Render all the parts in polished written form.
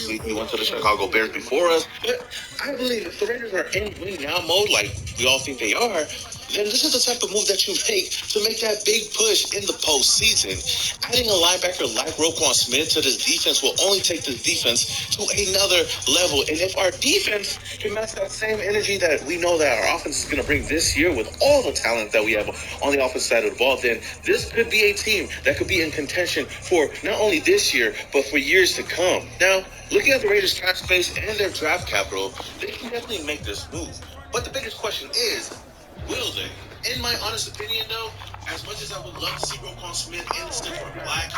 We went to the Chicago Bears before us. But I believe if the Raiders are in win now mode, like we all think they are, then this is the type of move that you make to make that big push in the postseason. Adding a linebacker like Roquan Smith to this defense will only take this defense to another level. And if our defense can match that same energy that we know that our offense is going to bring this year with all the talent that we have on the offensive side of the ball, then this could be a team that could be in contention for not only this year, but for years to come. Now, looking at the Raiders' cap space and their draft capital, they can definitely make this move. But the biggest question is, will they? In my honest opinion, though, as much as I would love to see Roquan Smith in the silver and black,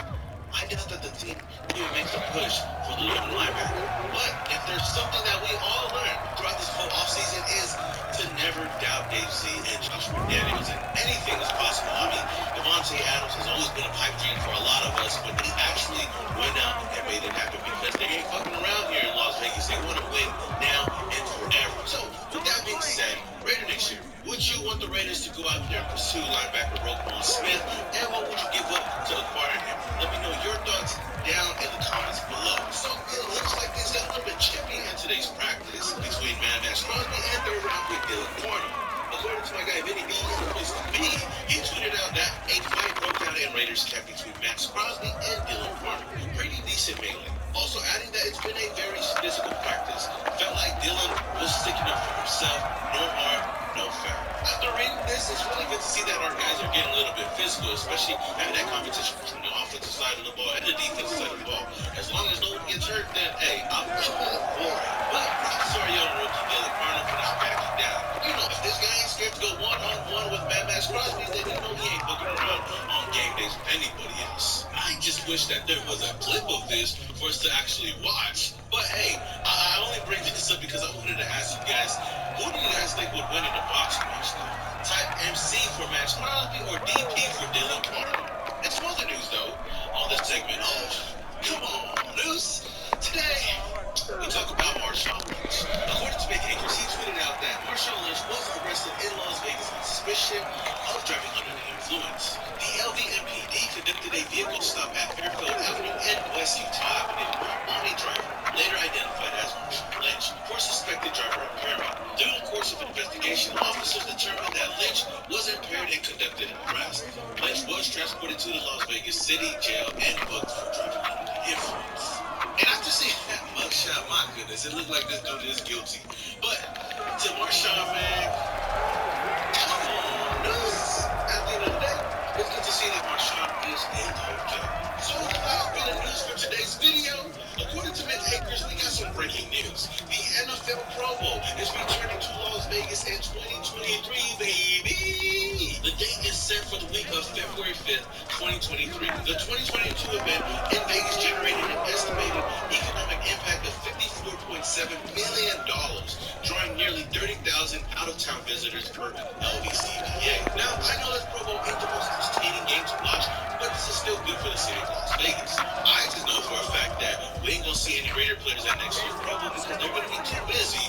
I doubt that the team even makes a push for the living linebacker. But if there's something that we all learned throughout this whole offseason is to never doubt Dave Z and Josh McDaniels, and anything is possible. I mean, Devontae Adams has always been a pipe dream for a lot of us, but he actually went out and made it happen because they ain't fucking around here in Las Vegas. They want to win now and forever. So, with that being said, Raider Nation, would you want the Raiders to go out there and pursue linebacker Roquan Smith? And what would you give up to acquire him? Let me know your thoughts down in the comments below. So it looks like things got a little bit chippy in today's practice between Max Crosby and third round pick Dylan Corner. According to my guy Vinny B, he tweeted out that a fight broke out in Raiders camp between Max Crosby and Dylan Corner. Pretty decent melee. Also adding that it's been a very physical practice. Felt like Dylan was sticking up for himself. No harm, no foul. After reading this, it's really good to see that our guys are getting a little bit physical, especially having that competition between the offensive side of the ball and the defensive side of the ball. As long as no one gets hurt, then hey, I'm all for it. But I'm sorry, young rookie Dylan Corner for not backing down. You know, if this guy ain't scared to go one-on-one with Max Crosby, then you know he ain't fucking around on game days with anybody else. I just wish that there was a clip of this for us to actually watch. But hey, I only bring this up because I wanted to ask you guys, who do you guys think would win in the boxing match now? Type MC for Max Crosby or DP for Dylan Carter? And some other news though, on this segment of Come On News. Today, we talk about Marshawn Lynch. According to Big Acres, he tweeted out that Marshawn Lynch was arrested in Las Vegas on suspicion of driving under the influence. The LVMPD conducted a vehicle stop at Fairfield Avenue and West Utah Avenue on a driver later identified as Marshawn Lynch for suspected driver impairment. During the course of investigation, officers determined that Lynch was impaired and conducted an arrest. Lynch was transported to the Las Vegas City Jail and booked for driving under the influence. And after seeing that mugshot, my goodness, it looked like this dude is guilty. But to Marshawn, man, come on, news. At the end of the day, it's good to see that Marshawn is in okay. So without being the news for today's video, according to Mid Acres, we got some breaking news. The NFL Pro Bowl is returning to Las Vegas in 2023, baby. The date is set for the week of February 5th, 2023. The 2022 event in Vegas generated an estimated economic impact of $54.7 million, drawing nearly 30,000 out-of-town visitors per LVCVA. Now, I know that Pro Bowl ain't the most entertaining game to watch, but this is still good for the city of Las Vegas. I just know for a fact that we ain't gonna see any Raider players at next year's Pro Bowl because they're gonna be too busy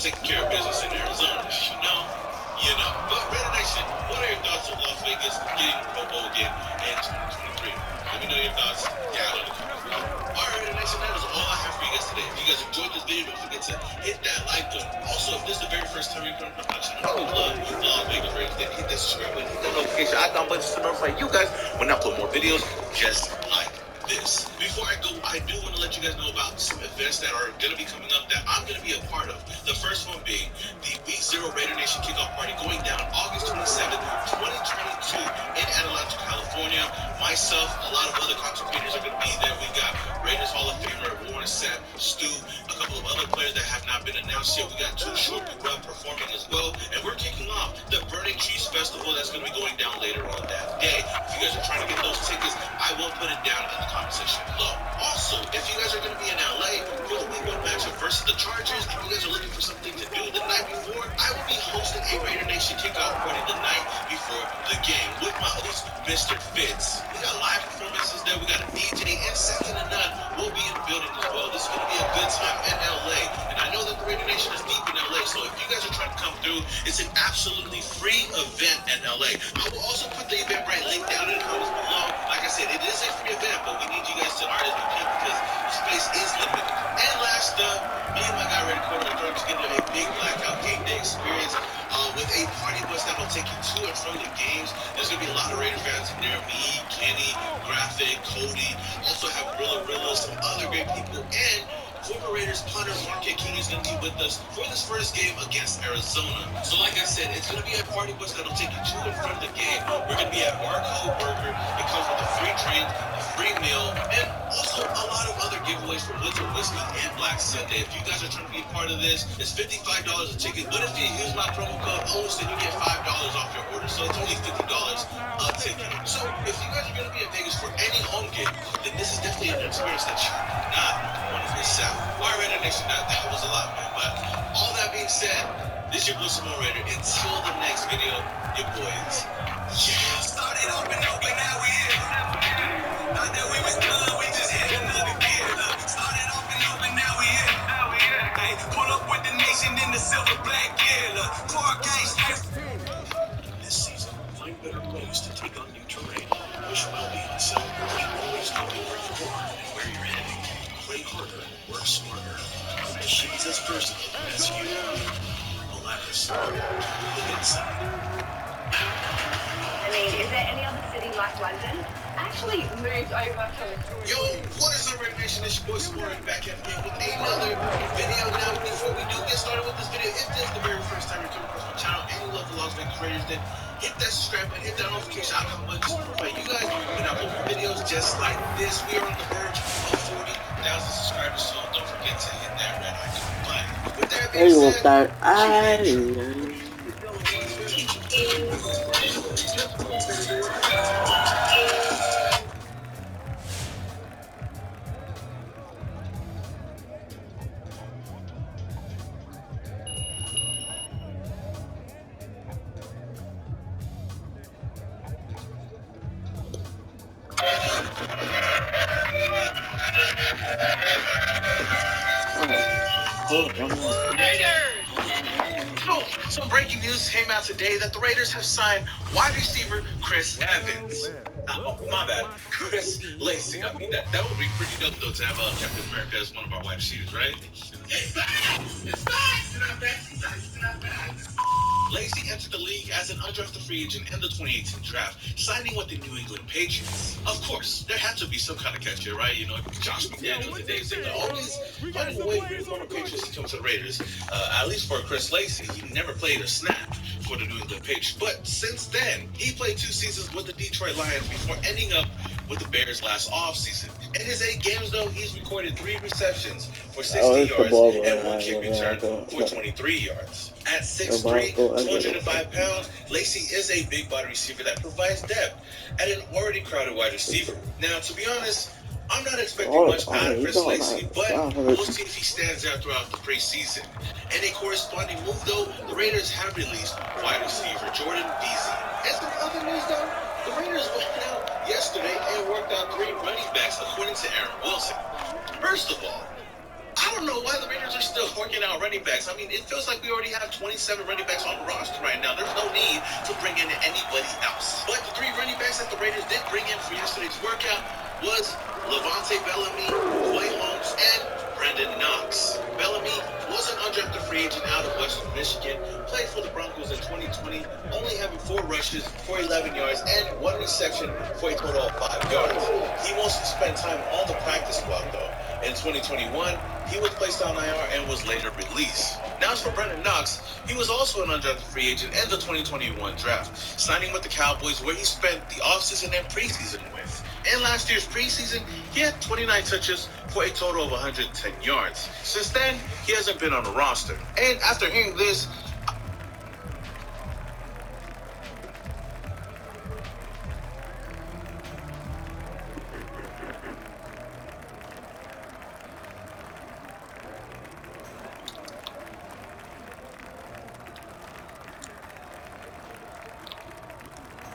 taking care of business in Arizona. You know. But Raider Nation, what are your thoughts on Las Vegas getting Pro Bowl again in 2023? Let me know your thoughts down in the comments below. Alright, Raider Nation, that is all I have for you guys today. If you guys enjoyed this video, don't forget to hit that like button. Also, if this is the very first time you're coming from my channel, I love Las Vegas Raiders, then hit that subscribe button, hit that notification icon button to notify you guys when I upload more videos just like this. Before I go, I do want to let you guys know about some events that are going to be coming up that I'm going to be a part of. The first one being the Week 0 Raider Nation Kickoff Party going down August 27th, 2022 in Atlanta, California. Myself, a lot of other content creators are going to be there. We got Raiders Hall of Famer Warren Sapp, Stu, a couple of other players that have not been announced yet. We got Too Short performing as well. And we're kicking off the Burning Trees Festival that's going to be going down later on that day. If you guys are trying to get those tickets, I will put it down in the comment section below. Also, if you guys are going to be in LA for the Week 1 matchup versus the Chargers, if you guys are looking for something to do the night before, I will be hosting a Raider Nation kickoff party the night before the game with my host, Mr. Fitz. We got live performances there. We got a DJ, and second to none will be in the building as well. This is going to be a good time in LA, and I know that the Raider Nation is deep in LA, so if you guys are trying to come through, it's an absolutely free event in LA. I will also put the Eventbrite link down in the comments below. Like I said, it is a free event, but we need you guys to RSVP because the space is limited. And last up, me and my guy Ready Quarterback throwing together a big blackout game day experience with a party bus that will take you to and from the games. There's going to be a lot of Raider fans in there. Me, Kenny, Graphic, Cody. Also have Rilla, some other great people. And former Raiders punter Marquette King is going to be with us for this first game against Arizona. So like I said, it's going to be a party bus that will take you to and from the game. We're going to be at Barcode Burger. It comes with a free drink, a free meal, and also a lot of other giveaways from Winter Whiskey and Black Sunday. If you guys are trying to be a part of this, it's $55 a ticket. But if you use my promo code OST, you get $5 off your order. So it's only $50 a ticket. So if you guys are going to be in Vegas for any home game, then this is definitely an experience that you do not want to miss out. Why Raider Nation? That was a lot, man. But all that being said, this is your Blue Simone Raider. Until the next video, your boys. Yeah, started off and open, now we here. Not that we was done, we just hit another gear. Started off and open, now we here. Hey, pull up with the nation in the silver black gear. Clark Gage. This season, find better ways to take on new terrain. Push well beyond self. Always know where you are and where you're heading. Play harder, work smarter. The machine's as versatile as you. Polaris. Look inside. I mean, is there any other city like London? Actually moved over to... Yo, what is up, Raider Nation? It's your boy Sport back at again with another video. Now, before we do get started with this video, if this is the very first time you're coming across my channel and you love the Las Vegas Raiders, then hit that subscribe button, hit that notification icon button to notify you guys when I upload videos just like this. We are on the verge of 40,000 subscribers, so don't forget to hit that red icon button. With that being said, some breaking news came out today that the Raiders have signed wide receiver Chris Evans. My bad, Chris Lacey. I mean, that would be pretty dope, though, to have Captain America as one of our wide receivers, right? It's back! It's back! Lacey entered the league as an undrafted free agent in the 2018 draft, signing with the New England Patriots. Of course, there had to be some kind of catch here, right? You know, Josh McDaniels and Dave Ziegler always finding a way for the former Patriots to come to the Raiders. At least for Chris Lacey, he never played a snap for the New England Patriots. But since then, he played 2 seasons with the Detroit Lions before ending up with the Bears last offseason. In his 8 games, though, he's recorded 3 receptions for 60 yards and 1 kick return for 23 yards. At 6'3", 205 pounds, Lacey is a big body receiver that provides depth at an already crowded wide receiver. Now, to be honest, I'm not expecting much out of Chris Lacey, but we'll see if he stands out throughout the preseason. In a corresponding move, though, the Raiders have released wide receiver Jordan Beasley. And some other news, though, the Raiders went out yesterday and worked out 3 running backs, according to Aaron Wilson. First of all, I don't know why the Raiders are still working out running backs. I mean, it feels like we already have 27 running backs on the roster right now. There's no need to bring in anybody else. But the 3 running backs that the Raiders did bring in for yesterday's workout was Levante Bellamy, Clay Holmes, and Brandon Knox. Bellamy was an undrafted free agent out of Western Michigan, played for the Broncos in 2020, only having 4 rushes for 11 yards and 1 reception for a total of 5 yards. He wants to spend time on the practice squad, though. In 2021, he was placed on IR and was later released. Now as for Brandon Knox, he was also an undrafted free agent in the 2021 draft, signing with the Cowboys where he spent the offseason and preseason with. In last year's preseason, he had 29 touches for a total of 110 yards. Since then, he hasn't been on the roster. And after hearing this,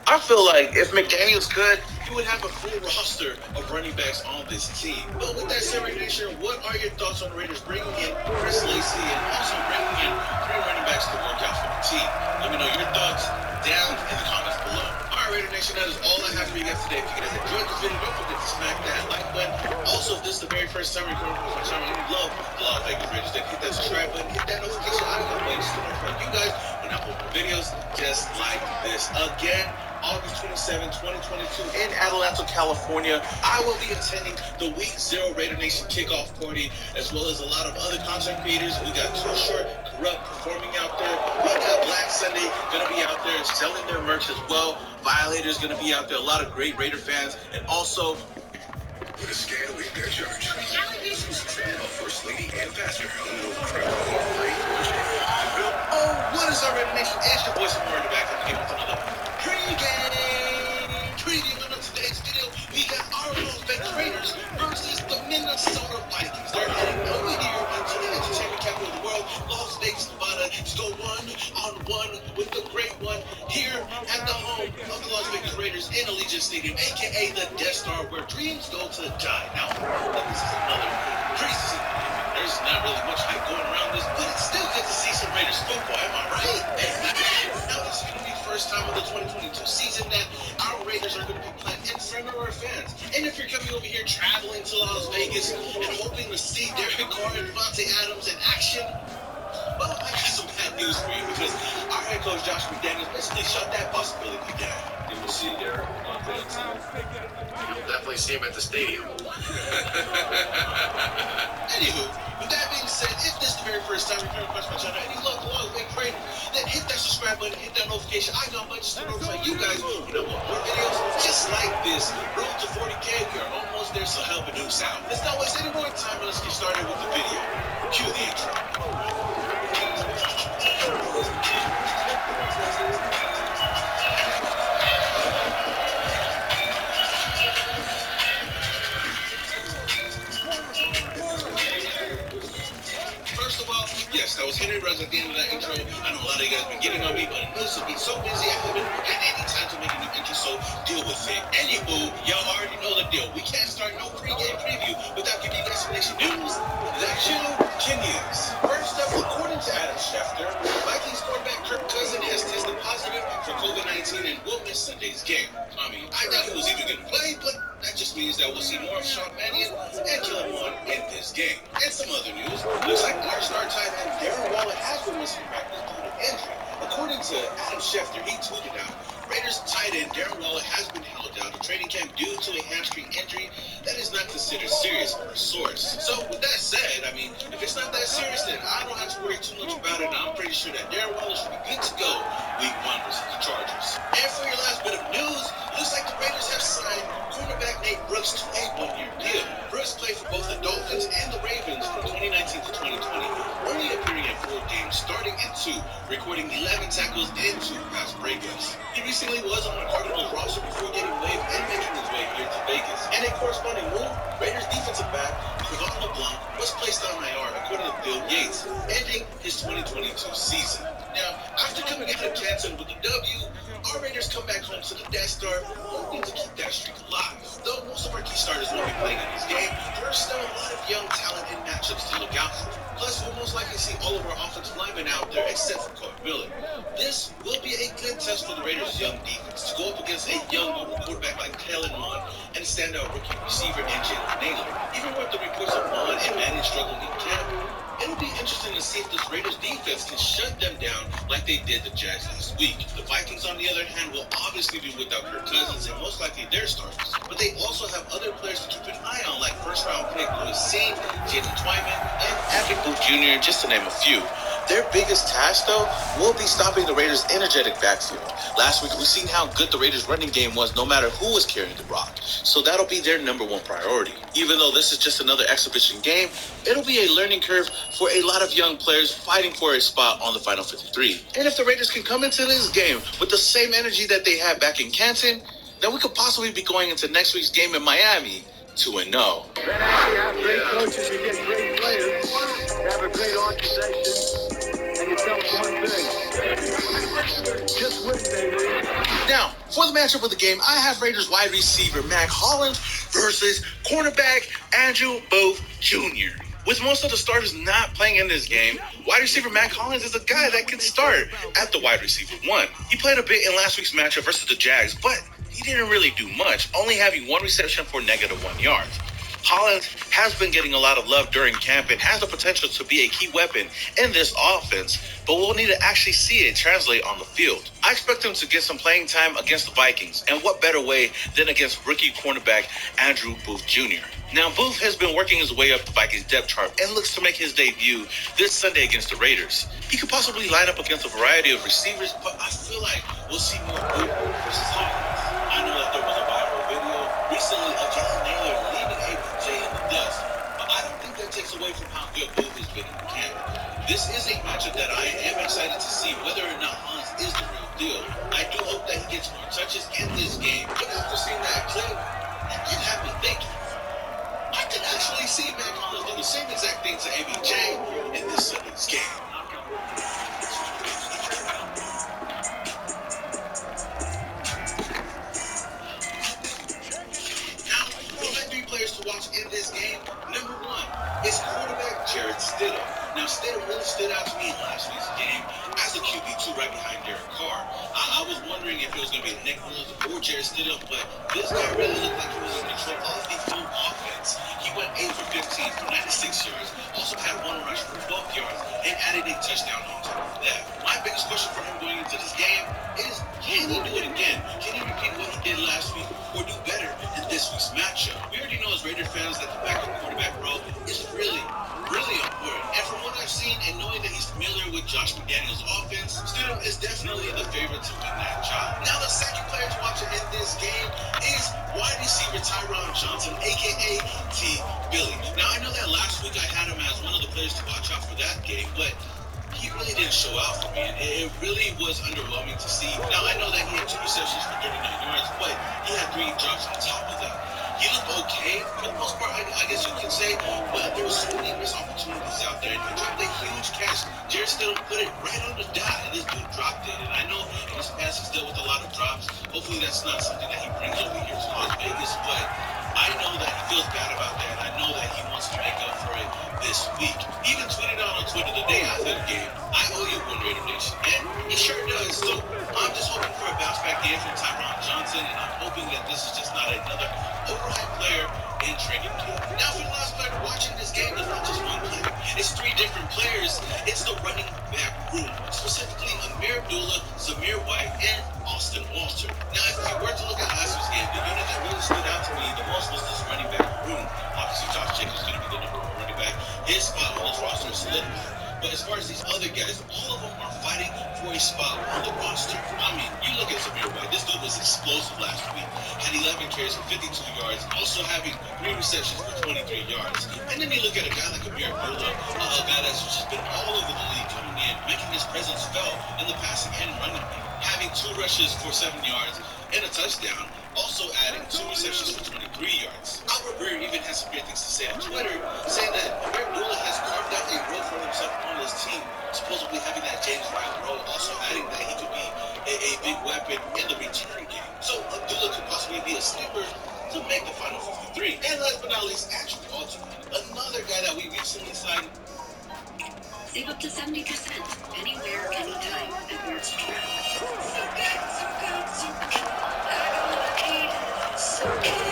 I feel like if McDaniels could, he would have a full roster of running backs on this team. But with that said, Raider Nation, what are your thoughts on the Raiders bringing in Chris Lacey and also bringing in 3 running backs to work out for the team? Let me know your thoughts down in the comments below. All right, Raider Nation, and that is all I have for you guys today. If you guys enjoyed this video, don't forget to smack that like button. Also, if this is the very first time you're coming across my channel and you love the Las Vegas Raiders, then hit that subscribe button, hit that notification icon button to notify you guys when I upload more videos just like this. Again, August 27, 2022 in Adelanto, California. I will be attending the Week 0 Raider Nation kickoff party, as well as a lot of other content creators. We got Too Short, Corrupt performing out there. We got Black Sunday gonna be out there selling their merch as well. Violator's gonna be out there. A lot of great Raider fans, and also with a scale in their church. First Lady and Pastor. Oh, what is our Raider Nation? It's your boy Samara back at the game with another preview on today's video. We got our Las Vegas Raiders versus the Minnesota Vikings. They're heading over here to the entertainment capital of the world, Las Vegas, Nevada, to go one-on-one with the great one here at the home of the Las Vegas Raiders in Allegiant Stadium, aka the Death Star, where dreams go to die. Now, this is another preseason. There's not really much hype going around this, but it's still good to see some Raiders football. Am I right? Now this is going to be the first time of the 2022 season that our Raiders are going to be playing in front of our fans. And if you're coming over here traveling to Las Vegas and hoping to see Derek Carr and Devontae Adams in action, well, I got some bad news for you, because our head coach Josh McDaniels basically shut that possibility down. You will see Derek. You'll definitely see him at the stadium. Anywho, with that being said, if this is the very first time you're coming across my channel and you love the Las Vegas Raiders, then hit that subscribe button, hit that notification icon button just to notify you guys when I want more videos just like this. Road to 40K, we are almost there, so help a new sound. Let's not waste any more time, and let's get started with the video. Cue the intro. First of all, yes, that was Henry Ruggs at the end of that intro. I know a lot of you guys have been getting on me, but news has been so busy, I haven't had any time to make a new intro, so deal with it. Anywho, y'all already know the deal. We can't start no pre-game preview without giving you guys some nation news that you can use. First up, according to Adam Schefter, Vikings quarterback Kirk Cousins has tested positive for COVID-19 and will miss Sunday's game. I mean, I doubt he was even going to play, but that just means that we'll see more of Sean Mannion and Kellen Moore in this game. And some other news, looks like our star tight end Darren Waller has been missing practice due to injury. According to Adam Schefter, he tweeted out, Raiders tight end Darren Waller has been held out of training camp due to a hamstring injury that is not considered serious for a source. So with that said, I mean, if it's not that serious, then I don't have to worry too much about it. And I'm pretty sure that Darren Waller should be good to go week 1 versus the Chargers. And for your last bit of news, looks like the Raiders have signed cornerback Nate Brooks to a 1-year deal. Brooks played for both the Dolphins and the Ravens from 2019 to 2020, only appearing in 4 games, starting in 2, recording 11 tackles and 2 pass breakups. He recently was on the Cardinals roster before getting waived and making his way here to Vegas. And a corresponding move, Raiders defensive back Kevon LeBlanc was placed on IR, according to Bill Yates, ending his 2022 season. Now, after coming out of Canton with the W, our Raiders come back home to the Death Star, hoping to keep that streak alive. Though most of our key starters won't be playing in this game, there are still a lot of young talent and matchups to look out for. Plus, we'll most likely see all of our offensive linemen out there except for Cole Miller. This will be a good test for the Raiders' young defense to go up against a young mobile quarterback like Kellen Mond and standout rookie receiver and Jalen Naylor. Even with the reports of Mond and Manning struggling in camp, it'll be interesting to see if this Raiders defense can shut them down like they did the Jags last week. The Vikings, on the other hand, will obviously be without Kirk Cousins and most likely their starters. But they also have other players to keep an eye on, like first-round pick Louis Singh, Jalen Twyman, and Patrick Booth Jr., just to name a few. Their biggest task, though, will be stopping the Raiders' energetic backfield. Last week, we've seen how good the Raiders' running game was no matter who was carrying the rock. So that'll be their number 1 priority. Even though this is just another exhibition game, it'll be a learning curve for a lot of young players fighting for a spot on the Final 53. And if the Raiders can come into this game with the same energy that they had back in Canton, then we could possibly be going into next week's game in Miami 2-0. Then after you have great coaches, you get great players, you have a great organization, and you tell them one thing. Just win, baby. Now, for the matchup of the game, I have Raiders wide receiver Mack Hollins versus cornerback Andrew Booth Jr. With most of the starters not playing in this game, wide receiver Mack Hollins is a guy that can start at the wide receiver 1. He played a bit in last week's matchup versus the Jags, but he didn't really do much, only having one reception for -1 yards. Hollins has been getting a lot of love during camp and has the potential to be a key weapon in this offense, but we'll need to actually see it translate on the field. I expect him to get some playing time against the Vikings, and what better way than against rookie cornerback Andrew Booth Jr. Now, Booth has been working his way up the Vikings depth chart and looks to make his debut this Sunday against the Raiders. He could possibly line up against a variety of receivers, but I feel like we'll see more Booth versus Hollins. I know that there was a viral video recently of Jalen Naylor leaving ABJ in the dust, but I don't think that takes away from how good Booth has been in camp. This is a matchup that I am excited to see whether or not Hollins is the real deal. I do hope that he gets more touches in this game, but after seeing that clip, it had me thinking. I could actually see Mac Hollins do the same exact thing to ABJ in this Sunday's game. Now, for my 3 players to watch in this game, number 1 is quarterback Jarrett Stidham. Now, Stidham really stood out to me in last week's game as a QB2 right behind Derek Carr. I was wondering if it was going to be Nick Mullins or Jarrett Stidham, but this guy really looked like he was in control of the full offense. He went 8 for 15 for 96 yards, also had 1 rush for 12 yards, and added a touchdown on top of that. My biggest question for him going into this game is, can he do it again? Can he repeat what he did last week or do better in this week's matchup? We already know as Raider fans that the backup quarterback role is really important. And from what I've seen and knowing that he's familiar with Josh McDaniels' offense, Stidham is definitely the favorite to win that job. Now, the second player to watch in this game is wide receiver Tyron Johnson, a.k.a. T. Billy. Now, I know that last week I had him as one of the players to watch out for that game, but he really didn't show out for me, and it really was underwhelming to see. Now, I know that he had 2 receptions for 39 yards, but he had 3 drops on top of that. He looked okay for the most part, I guess you could say, but there were so many missed opportunities out there. And he dropped a huge catch. Jarrett Stidham put it right on the dot, and this dude dropped it. And I know in his past he's dealt with a lot of drops. Hopefully that's not something that he brings over here to Las Vegas, but I know that he feels bad about that, and I know that he wants to make up for it this week. He even tweeted out on Twitter the day after the game, "I owe you one, Raider Nation," and he sure does. So I'm just hoping for a bounce back game from Tyron Johnson, and I'm hoping that this is just not another overhyped player in training camp. Now, for the last player watching this game, it's not just one player. It's 3 different players. It's the running back room, specifically Ameer Abdullah, Zamir White, and Austin Walter. Now, if you were to look at last week's game, the unit that really stood out to me the most was this running back room. Obviously, Josh Jacobs is going to be the number 1 running back. His spot on this roster is solidified. But as far as these other guys, all of them are fighting for a spot on the roster. I mean, you look at Zamir White. This dude was explosive last week. Had 11 carries for 52 yards, also having 3 receptions for 23 yards. And then you look at a guy like Ameer Abdullah, a guy that's just been all over the league, coming in, making his presence felt in the passing and running game, having 2 rushes for 7 yards and a touchdown, also adding 2 receptions for 23 yards. Albert Breer even has some great things to say on Twitter, saying that Ameer Abdullah has carved out a role for himself on this team, supposedly having that James White role, also adding that he could be a big weapon in the return game. So Abdullah could possibly be a sleeper to make the final 53. And last but not least, Andrew Walter, another guy that we recently signed. Save up to 70%, anywhere, anytime, at Nordstrom. So good, so good, so good. So good, so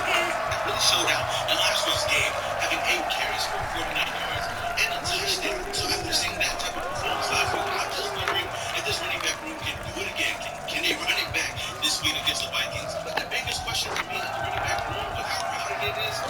good. Really showed out in last week's game, having 8 carries for 49 yards and a touchdown. So after seeing that type of performance last week, I'm just wondering if this running back room can do it again. Can they run it back this week against the Vikings? But the biggest question for me in the running back room, with how crowded it is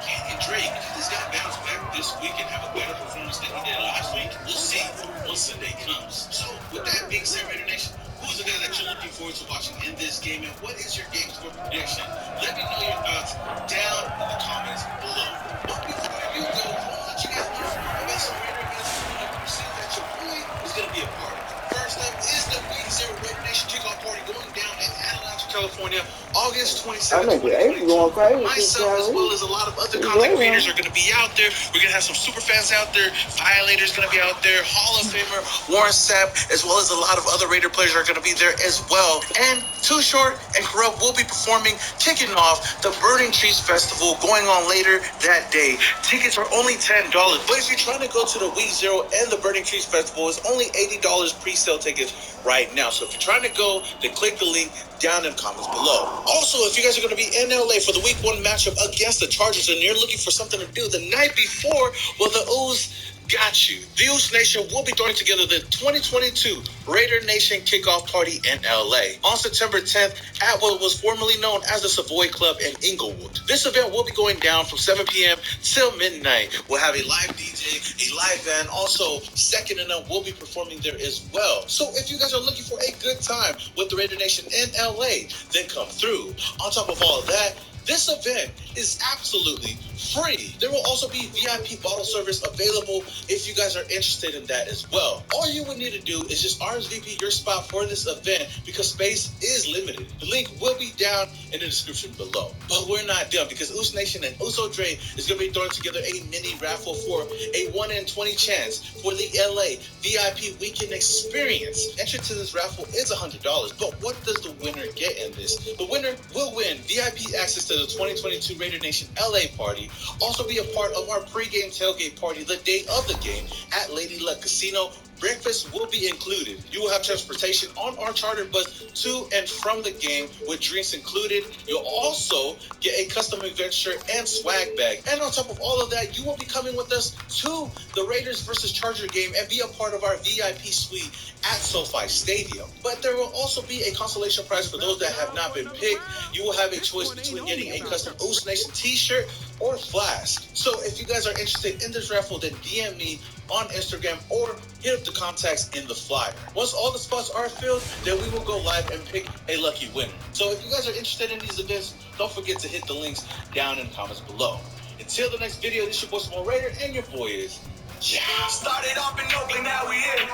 can Drake, this guy bounce back this week and have a better performance than he did last week? We'll see once Sunday comes. So with that being said, Raider Nation, who's the guy that you're looking forward to watching in this game, and what is your game score prediction? Let me know your thoughts down in the comments below. But before you go, I want to let you guys know about some Raider events you see that your boy is going to be a part of. First up is the Week 0 Raider Nation Kickoff Party going down in Atlanta, California, August 26th. 27, 2022. Myself, as well as a lot of other content creators, are going to be out there. We're going to have some super fans out there. Violator's going to be out there. Hall of Famer Warren Sapp, as well as a lot of other Raider players are going to be there as well. And Too Short and Corrupt will be performing, kicking off the Burning Trees Festival going on later that day. Tickets are only $10, but if you're trying to go to the Week Zero and the Burning Trees Festival, it's only $80 pre-sale tickets right now. So if you're trying to go, then click the link down in the comments below. Also, if you guys are going to be in LA for the Week 1 matchup against the Chargers and you're looking for something to do the night before, well, the Ooze got you. The Ooze Nation will be throwing together the 2022 Raider Nation Kickoff Party in LA on September 10th at what was formerly known as the Savoy Club in Inglewood. This event will be going down from 7 p.m. till midnight. We'll have a live DJ, a live band. Also, Second and Up will be performing there as well. So if you guys are looking for a good time with the Raider Nation in LA, then come through. On top of all of that, this event is absolutely free. There will also be VIP bottle service available if you guys are interested in that as well. All you would need to do is just RSVP your spot for this event because space is limited. The link will be down in the description below. But we're not done because Ooze Nation and Uso Dre is going to be throwing together a mini raffle for a 1 in 20 chance for the LA VIP Weekend Experience. Entry to this raffle is $100, but what does the winner get in this? The winner will win VIP access to the 2022 Raider Nation LA party, also be a part of our pregame tailgate party the day of the game at Lady Luck Casino. Breakfast will be included. You will have transportation on our charter bus to and from the game with drinks included. You'll also get a custom event shirt and swag bag. And on top of all of that, you will be coming with us to the Raiders versus Charger game and be a part of our VIP suite at SoFi Stadium. But there will also be a consolation prize for those that have not been picked. You will have a choice between getting a custom Ooze Nation t-shirt or flask. So if you guys are interested in this raffle, then DM me on Instagram or hit up the contacts in the flyer. Once all the spots are filled, then we will go live and pick a lucky winner. So if you guys are interested in these events, don't forget to hit the links down in the comments below. Until the next video, this is your boy Small Raider, and your boy is Started off in Oakland, now we here.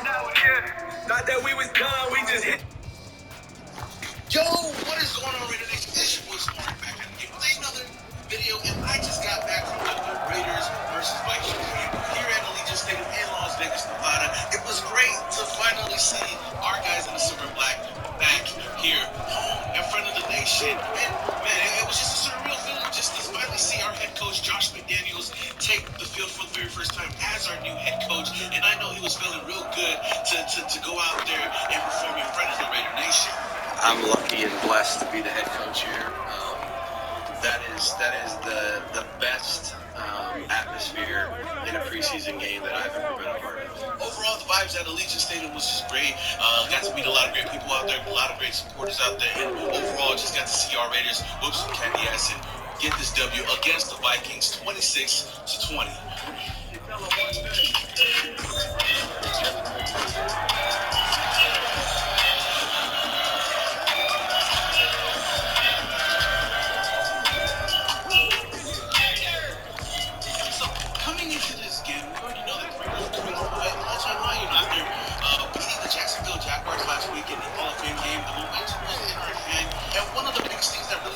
Thought that we was done, we just hit. Yo, what is going on, Raider Nation? This is your boy Small Raider back at you with another video, and I just got back from the Raiders versus Vikings game here at Allegiant Stadium in Las Vegas, Nevada. It was great to finally see our guys in the silver and black back here home in front of the nation. And man, it was just a surreal feeling just to finally see our head coach Josh McDaniels take the field for the very first time as our new head coach. And I know he was feeling real good to go out there and perform in front of the Raider Nation. I'm lucky and blessed to be the head coach here. That is the best atmosphere in a preseason game that I've ever been a part of. Overall, the vibes at Allegiant Stadium was just great. Got to meet a lot of great people out there, a lot of great supporters out there, and overall, just got to see our Raiders whoop some candy ass and get this W against the Vikings, 26-20.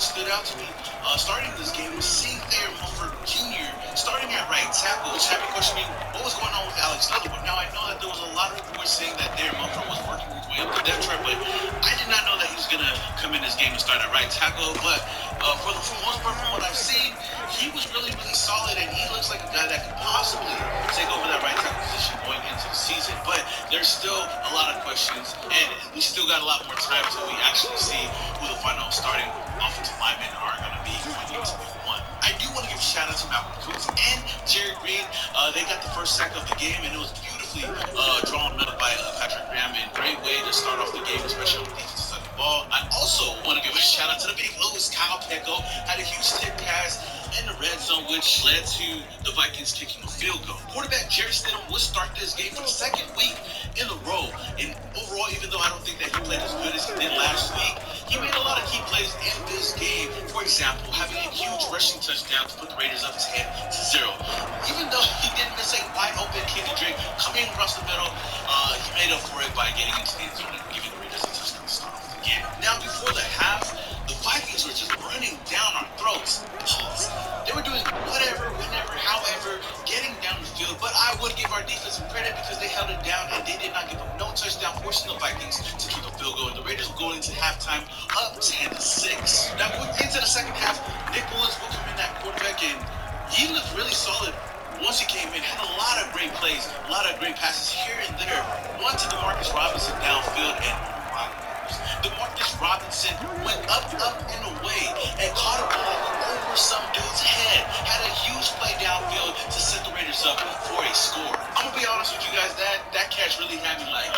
Stood out to me starting this game was seeing Thayer Munford Jr. starting at right tackle, which had me questioning what was going on with Alex Leatherwood. Now, I know that there was a lot of reports saying that Thayer Munford was working his way up the depth chart, but I did not know that he was going to come in this game and start at right tackle. But for the most part, from what I've seen, he was really, really solid, and he looks like a guy that could possibly take over that right tackle position going into the season. But there's still a lot of questions, and we still got a lot more time till we actually see who the final starting offensive linemen are going to be going into week 1. I do want to give a shout out to Malcolm Cooks and Jerry Green. They got the first sack of the game, and it was beautifully drawn up by Patrick Graham. And great way to start off the game, especially on the defensive side of the ball. I also want to give a shout out to the big Louis. Kyle Pecco had a huge tip pass in the red zone, which led to the Vikings kicking a field goal. Quarterback Jerry Stidham would start this game for the second week in a row. And overall, even though I don't think that he played as good as he did last week, he made a lot of key plays in this game. For example, having a huge rushing touchdown to put the Raiders up 10-0. Even though he didn't miss a wide open Kenny Drake coming across the middle, he made up for it by getting into the end zone and giving the Raiders a touchdown to start off the game. Now, before the half, the Vikings were just running would give our defense some credit because they held it down and they did not give up no touchdown, forcing the Vikings to keep a field goal. And the Raiders will go into halftime up 10-6. Now, into the second half, Nick Mullins will come in at quarterback, and he looked really solid. Once he came in, had a lot of great plays, a lot of great passes here and there. One to DeMarcus Robinson downfield, and DeMarcus Robinson went up and away and caught a ball over some dude's head. Had a huge play downfield to set the Raiders up for a score. I'm gonna be honest with you guys, that catch really had me like,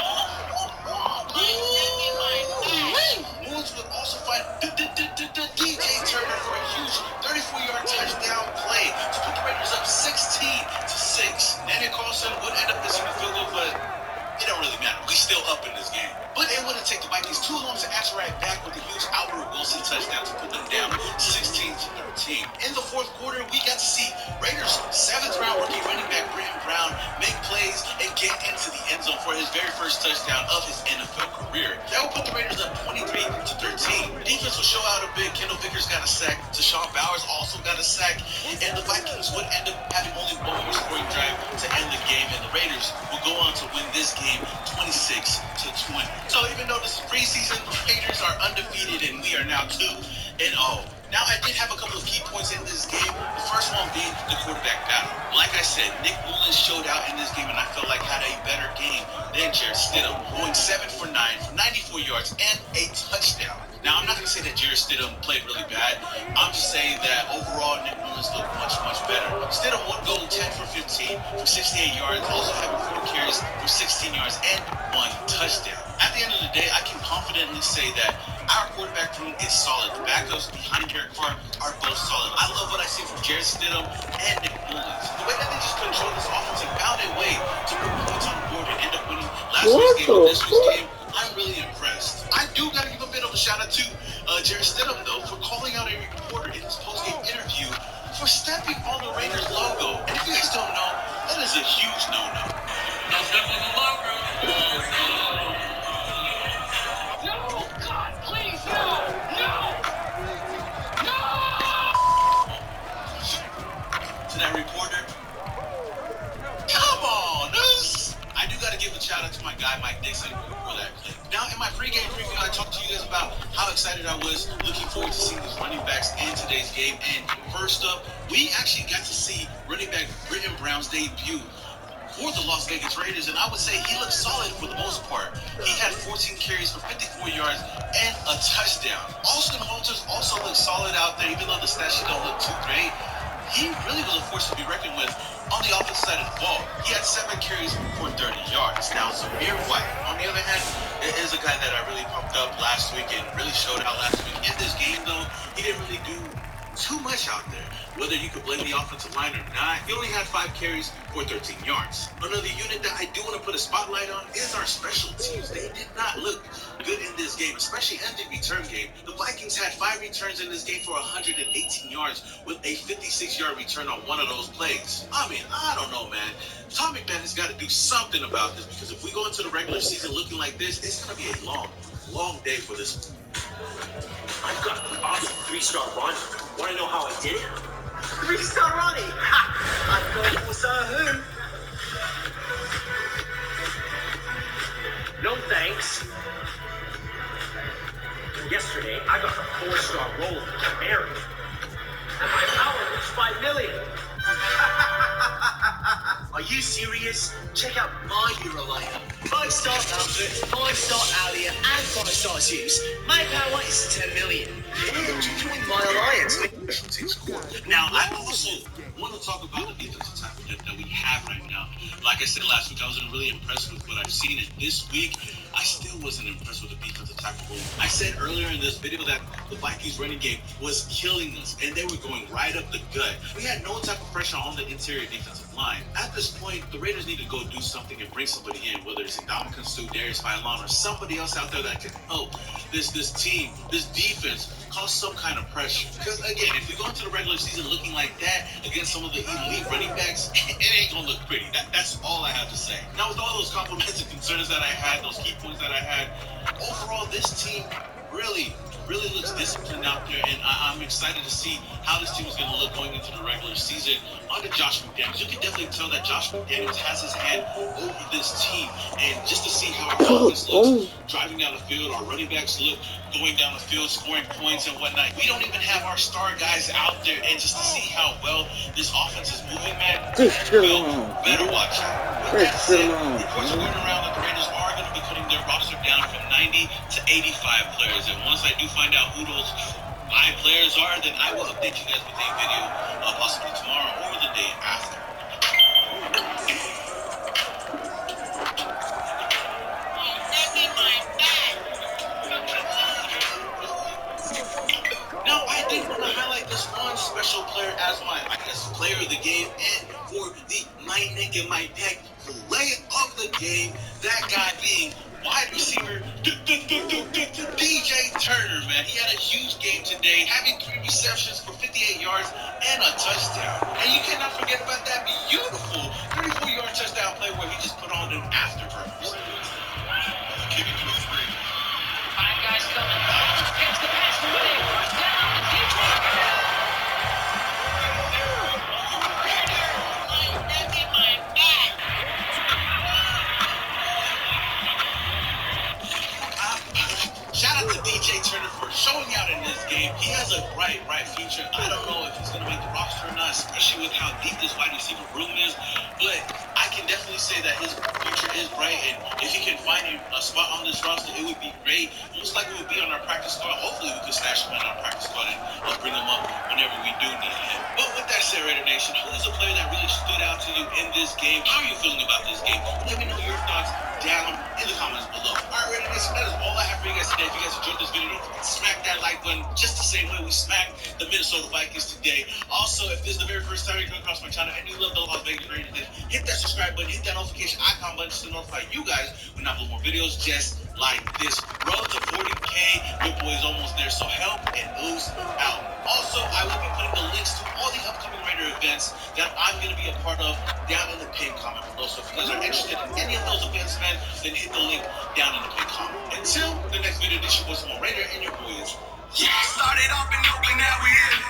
Woods would also find DJ Turner for a huge 34-yard touchdown play to put the Raiders up 16-6. Daniel Carlson would end up missing the field goal, but it don't really matter. We still up in this game. But it wouldn't take the Vikings too long to answer right back with a huge Albert Wilson touchdown to put them down 16-13. In the fourth quarter, we got to see Raiders' 7th-round rookie running back Britton Brown make plays and get into the end zone for his very first touchdown of his NFL career. That would put the Raiders up 23-13. Defense will show out a bit. Kendall Vickers got a sack. Deshaun Bowers also got a sack. And the Vikings would end up having only one more scoring drive to end the game. And the Raiders will go on to win this game 26-20. So even though this is preseason, the Raiders are undefeated and we are now 2-0. Now, I did have a couple of key points in this game. The first one being the quarterback battle. Like I said, Nick Mullins showed out in this game, and I felt like had a better game than Jarrett Stidham, going 7 for 9 for 94 yards and a touchdown. Now, I'm not going to say that Jarrett Stidham played really bad. I'm just saying that overall, Nick Mullins looked much, much better. Stidham would go 10 for 15 for 68 yards, also having 4 carries for 16 yards and 1 touchdown. At the end of the day, I can confidently say that our quarterback room is solid. The backups behind Derek Carr are both solid. I love what I see from Jarrett Stidham and Nick Mullins. The way that they just control this offense and found a way to put points on the board and end up winning last week's game or this week's game, I'm really impressed. I do got to give a bit of a shout out to Jarrett Stidham, though, for calling out a reporter in his post-game interview for stepping on the Raiders logo. And if you guys don't know, that is a huge no-no. No step on the logo. To that reporter, come on, us. I do got to give a shout out to my guy Mike Dixon for that play. Now, in my pregame preview, I talked to you guys about how excited I was, looking forward to seeing these running backs in today's game. And first up, we actually got to see running back Britton Brown's debut for the Las Vegas Raiders, and I would say he looked solid for the most part. He had 14 carries for 54 yards and a touchdown. Austin Walters also looked solid out there, even though the stats don't look too great. He really was a force to be reckoned with on the offensive side of the ball. He had 7 carries for 30 yards. Now, Zamir White, on the other hand, is a guy that I really pumped up last week and really showed out last week. In this game, though, he didn't really do too much out there. Whether you could blame the offensive line or not, he only had 5 carries for 13 yards. Another unit that I do want to put a spotlight on is our special teams. They did not look good in this game, especially in the return game. The Vikings had 5 returns in this game for 118 yards with a 56-yard return on one of those plays. I mean, I don't know, man. Tommy Bennett's got to do something about this, because if we go into the regular season looking like this, it's going to be a long, long day for this. I've got an awesome 3-star run. Want to know how I did it? 3-star Ronnie. Ha! I know who saw who. No thanks. Yesterday, I got the 4-star roll of Camaro. And my power was 5 million. Are you serious? Check out my hero lineup. 5-star Lambert, 5-star Alia, and 5-star Zeus. My power is 10 million. And you join my alliance. Special teams score. Now, I also want to talk about the defensive tackle that we have right now. Like I said last week, I wasn't really impressed with what I've seen. And this week, I still wasn't impressed with the defensive tackle room. I said earlier in this video that the Vikings running game was killing us, and they were going right up the gut. We had no type of pressure on the interior defensive line. At this point, the Raiders need to go do something and bring somebody in, whether it's Ndamukong Suh, Darius Philon, or somebody else out there that can help this team, this defense, cause some kind of pressure. Because again, if we go into the regular season looking like that against some of the elite running backs, it ain't gonna look pretty. That's all I have to say. Now, with all those compliments and concerns that I had, those key points that I had, overall, this team really really looks disciplined out there, and I'm excited to see how this team is going to look going into the regular season under Josh McDaniels. You can definitely tell that Josh McDaniels has his hand over this team, and just to see how our offense looks driving down the field, our running backs look going down the field, scoring points and whatnot. We don't even have our star guys out there, and just to see how well this offense is moving, man, better watch out. With that said, reports are going around that the Raiders are going to be cutting their roster down from 90 to 85 players, and once I do find out who those 5 players are, then I will update you guys with a video, possibly tomorrow or the day after. Now, I did want to highlight this one special player as my, I guess, player of the game, and for the my neck and my neck play of the game, that guy being wide receiver DJ Turner, man. He had a huge game today, having 3 receptions for 58 yards and a touchdown. And you cannot forget about that beautiful 34-yard touchdown play where he just put on an afterburners. Kick it to a free. 5 guys coming. Gets the pass away. First down. Deep Shout out to DJ Turner for showing out in this game. He has a bright future. I don't know if he's going to make the roster or not, especially with how deep this wide receiver room is, but I can definitely say that his future is bright, and if he can find a spot on this roster, it would be great. Most likely would be on our practice squad. Hopefully we can stash him on our practice squad and bring him up whenever we do need him. But with that said, Raider Nation, who is a player that really stood out to you in this game? How are you feeling about this game? Let me know your thoughts down in the comments below. Alright, Raider Nation, that is all I have for you guys today. If you guys enjoyed this video, don't forget to smack that like button just the same way we smacked the Minnesota Vikings today. Also, if this is the very first time you come across my channel and you love the Las Vegas Raiders, then hit that subscribe button, hit that notification icon button just to notify you guys when I upload more videos just like this. Bro, the 40K, your boy is almost there, so help and ooze out. Also, I will be putting the links to all the upcoming Raider events that I'm going to be a part of down in the pinned comment below. So if you guys are interested in any of those events, man, then hit the link down in the pinned comment. Until the next video, this your boy Small Raider, and your boy is Started off in Oakland, now we here.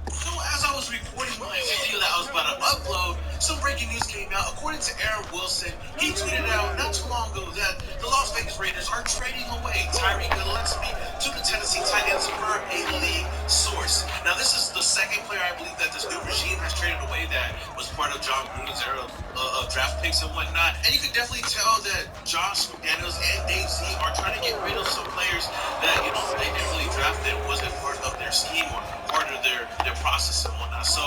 So as I was recording my video that I was about to upload, some breaking news came out. According to Aaron Wilson, he tweeted out not too long ago that the Las Vegas Raiders are trading away Tyreek Gillespie to the Tennessee Titans per a league source. Now this is the second player I believe that this new regime has traded away that was part of John Gruden's era of draft picks and whatnot. And you can definitely tell that Josh McDaniels and Dave Z are trying to get rid of some players that, you know, they didn't really draft that wasn't part of their scheme or part of their process and whatnot. So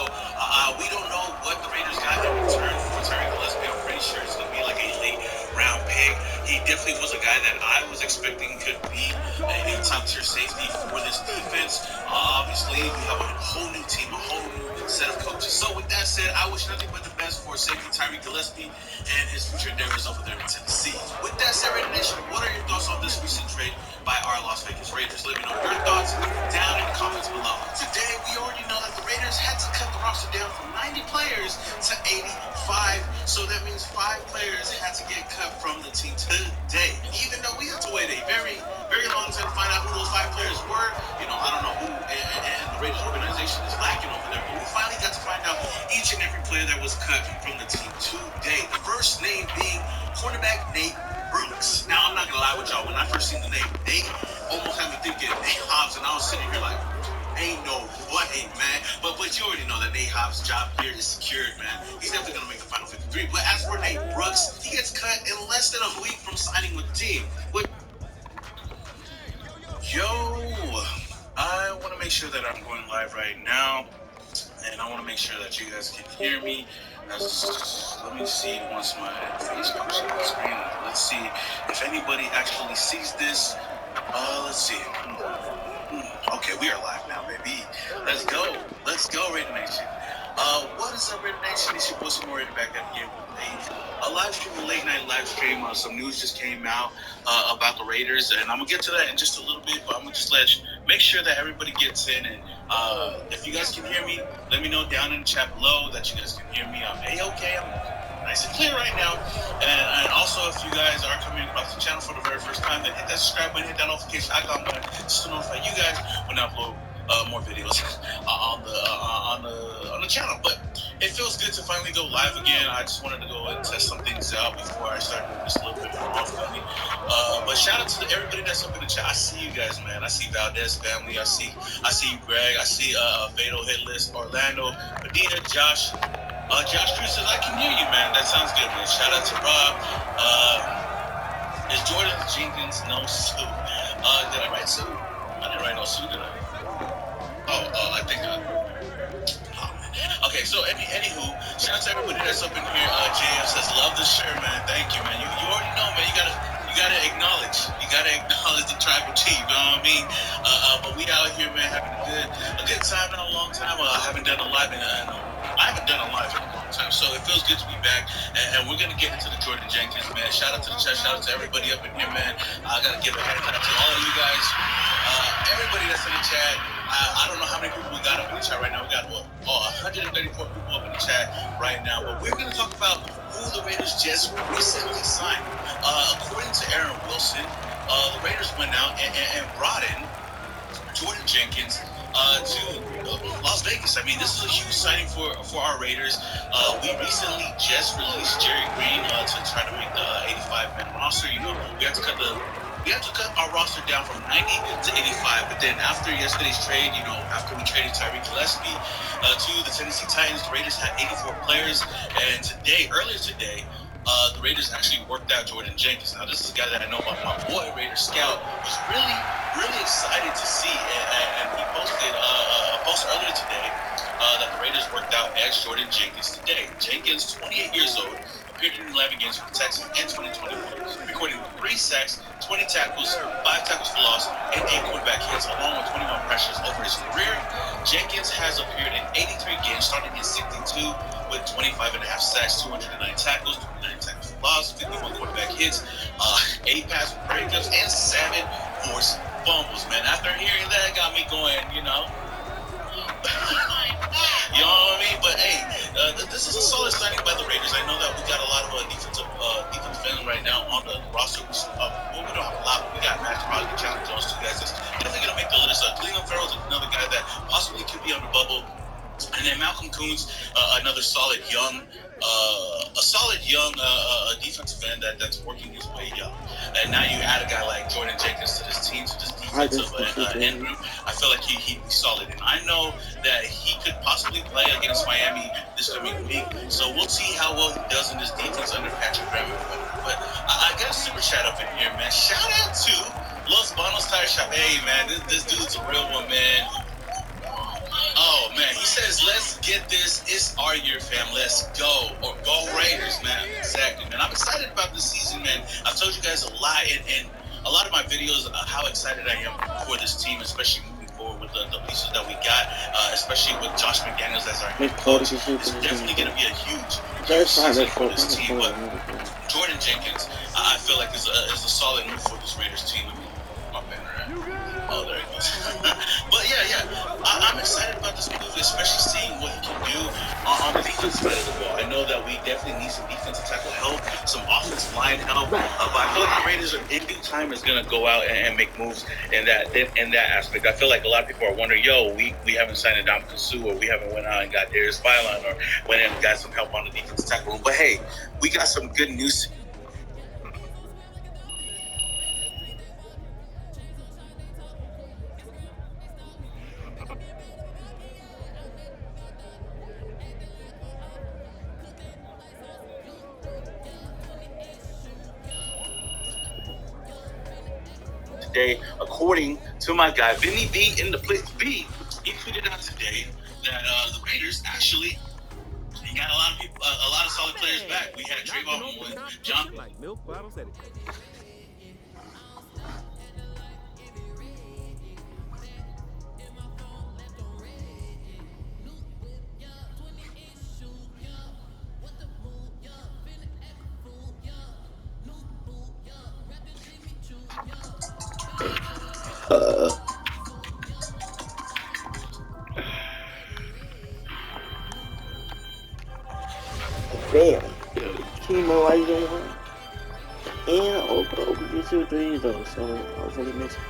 we don't know what the Raiders got in return for Tyreek Gillespie. I'm pretty sure it's going to be like a late round pick. He definitely was a guy that I was expecting could be a top tier safety for this defense. Obviously, we have a whole new team, a whole new set of coaches. So with that said, I wish nothing but the best for safety Tyreek Gillespie and his future endeavors over there in Tennessee. With that said, Raider Nation, what are your thoughts on this recent trade by our Las Vegas Raiders? Let me know your thoughts down in the comments below. Today, we already know that the Raiders had to cut the roster down from 90 players to 85. So that means 5 players had to get cut from the team today. Even though we had to wait a very long time to find out who those 5 players were. You know, I don't know who and the Raiders organization is lacking over there, but we finally got to find out each and every player that was cut from the team today. The first name being cornerback Nate Brooks. Now, I'm not gonna lie with y'all, when I first seen the name, Nate almost had me thinking Nate Hobbs, and I was sitting here like, ain't no way, man. But you already know that Nate Hobbs' job here is secured, man. He's definitely gonna make the final 53. But as for Nate Brooks, he gets cut in less than a week from signing with the team. Yo, I want to make sure that I'm going live right now, and I want to make sure that you guys can hear me. Let me see once my face pops on the screen. Let's see if anybody actually sees this. Let's see. Okay, we are live now, baby. Let's go, Raider Nation. What is up, Raider Nation? It's your boy Small Raider back at again with a live stream, a late night live stream. Some news just came out about the Raiders, and I'm gonna get to that in just a little bit. But I'm gonna just make sure that everybody gets in, and if you guys can hear me, let me know down in the chat below that you guys can hear me. I'm A-okay. nice and clear right now. And also, if you guys are coming across the channel for the very first time, then hit that subscribe button, hit that notification icon button just to notify you guys when I upload more videos on the channel. But it feels good to finally go live again. I just wanted to go and test some things out before I start doing this a little bit more often. But shout out to everybody that's up in the chat. I see you guys, man. I see Valdez family. I see you, Greg. I see Vado Hitless, Orlando, Medina, Josh. Josh Drew says, I can hear you, man. That sounds good, man. Shout out to Rob. Is Jordan Jenkins no Sue? Did I write Sue? I didn't write no Sue, did I? I think okay, so anywho, shout out to everybody that's up in here. JF says, love the shirt, man. Thank you, man. You already know, man. You gotta acknowledge the tribal chief. You know what I mean? But we out here, man, having a good time in a long time. I haven't done a live in a long time, so it feels good to be back. And we're gonna get into the Jordan Jenkins, man. Shout out to the chat. Shout out to everybody up in here, man. I gotta give a hand out to all of you guys. Everybody that's in the chat. I don't know how many people we got up in the chat right now. We got 134 people up in the chat right now. But we're going to talk about who the Raiders just recently signed. According to Aaron Wilson, the Raiders went out and brought in Jordan Jenkins to Las Vegas. I mean, this is a huge signing for our Raiders. We recently just released Jerry Green to try to make the 85-man roster. You know, we have to cut our roster down from 90 to 85. But then after yesterday's trade, you know, after we traded Tyreek Gillespie to the Tennessee Titans, the Raiders had 84 players. And earlier today, the Raiders actually worked out Jordan Jenkins. Now, this is a guy that I know about. My boy, Raider Scout, was really, really excited to see. And he posted a post earlier today that the Raiders worked out as Jordan Jenkins today. Jenkins, 28 years old, appeared in 11 games for the Texans in 2021, recording 3 sacks, 20 tackles, 5 tackles for loss, and 8 quarterback hits, along with 21 pressures over his career. Jenkins has appeared in 83 games, starting in 62 with 25.5 sacks, 209 tackles, 29 tackles for loss, 51 quarterback hits, 8 pass breakups, and 7 forced fumbles. Man, after hearing that, it got me going, you know. You know what I mean? But hey, this is a solid signing by the Raiders. I know that we got a lot of defensive men right now on the roster. Well, we don't have a lot, but we got Max Crosby, Chandler Jones, 2 guys that's definitely gonna make the list. Cleveland Farrell's another guy that possibly could be on the bubble. And then Malcolm Koonce, another solid young defensive end that's working his way up. And now you add a guy like Jordan Jenkins to this team, to this defensive end group. I feel like he'd be solid. And I know that he could possibly play against Miami this coming week. So we'll see how well he does in this defense under Patrick Graham. But I got a super chat up in here, man. Shout out to Los Banos Tire Shop. Hey, man, this dude's a real one, man. Oh, man, he says, let's get this. It's our year, fam. Let's go. Or go Raiders, man. Exactly, man. I'm excited about this season, man. I've told you guys a lot in a lot of my videos how excited I am for this team, especially moving forward with the pieces that we got, especially with Josh McDaniels as our head coach. It's definitely going to be a huge season for this team. But Jordan Jenkins, I feel like is a solid move for this Raiders team. My banner at. Oh, there it goes. But yeah, I'm excited about this move, especially seeing what he can do on the defensive side of the ball. I know that we definitely need some defensive tackle help, some offensive line help, but I feel like the Raiders in due time is going to go out and make moves in that aspect. I feel like a lot of people are wondering, we haven't signed a Ndamukong Suh, or we haven't went out and got Darius Philon, or went in and got some help on the defensive tackle room. But hey, we got some good news. Today, according to my guy Vinny B in the place B, he tweeted out today that the Raiders actually got a lot of people, a lot of solid players back. We had Trayvon Mullen, John. Like milk bottles at it. Damn. Chemo, why you doing? And Oprah gets you three though, so I was really missing.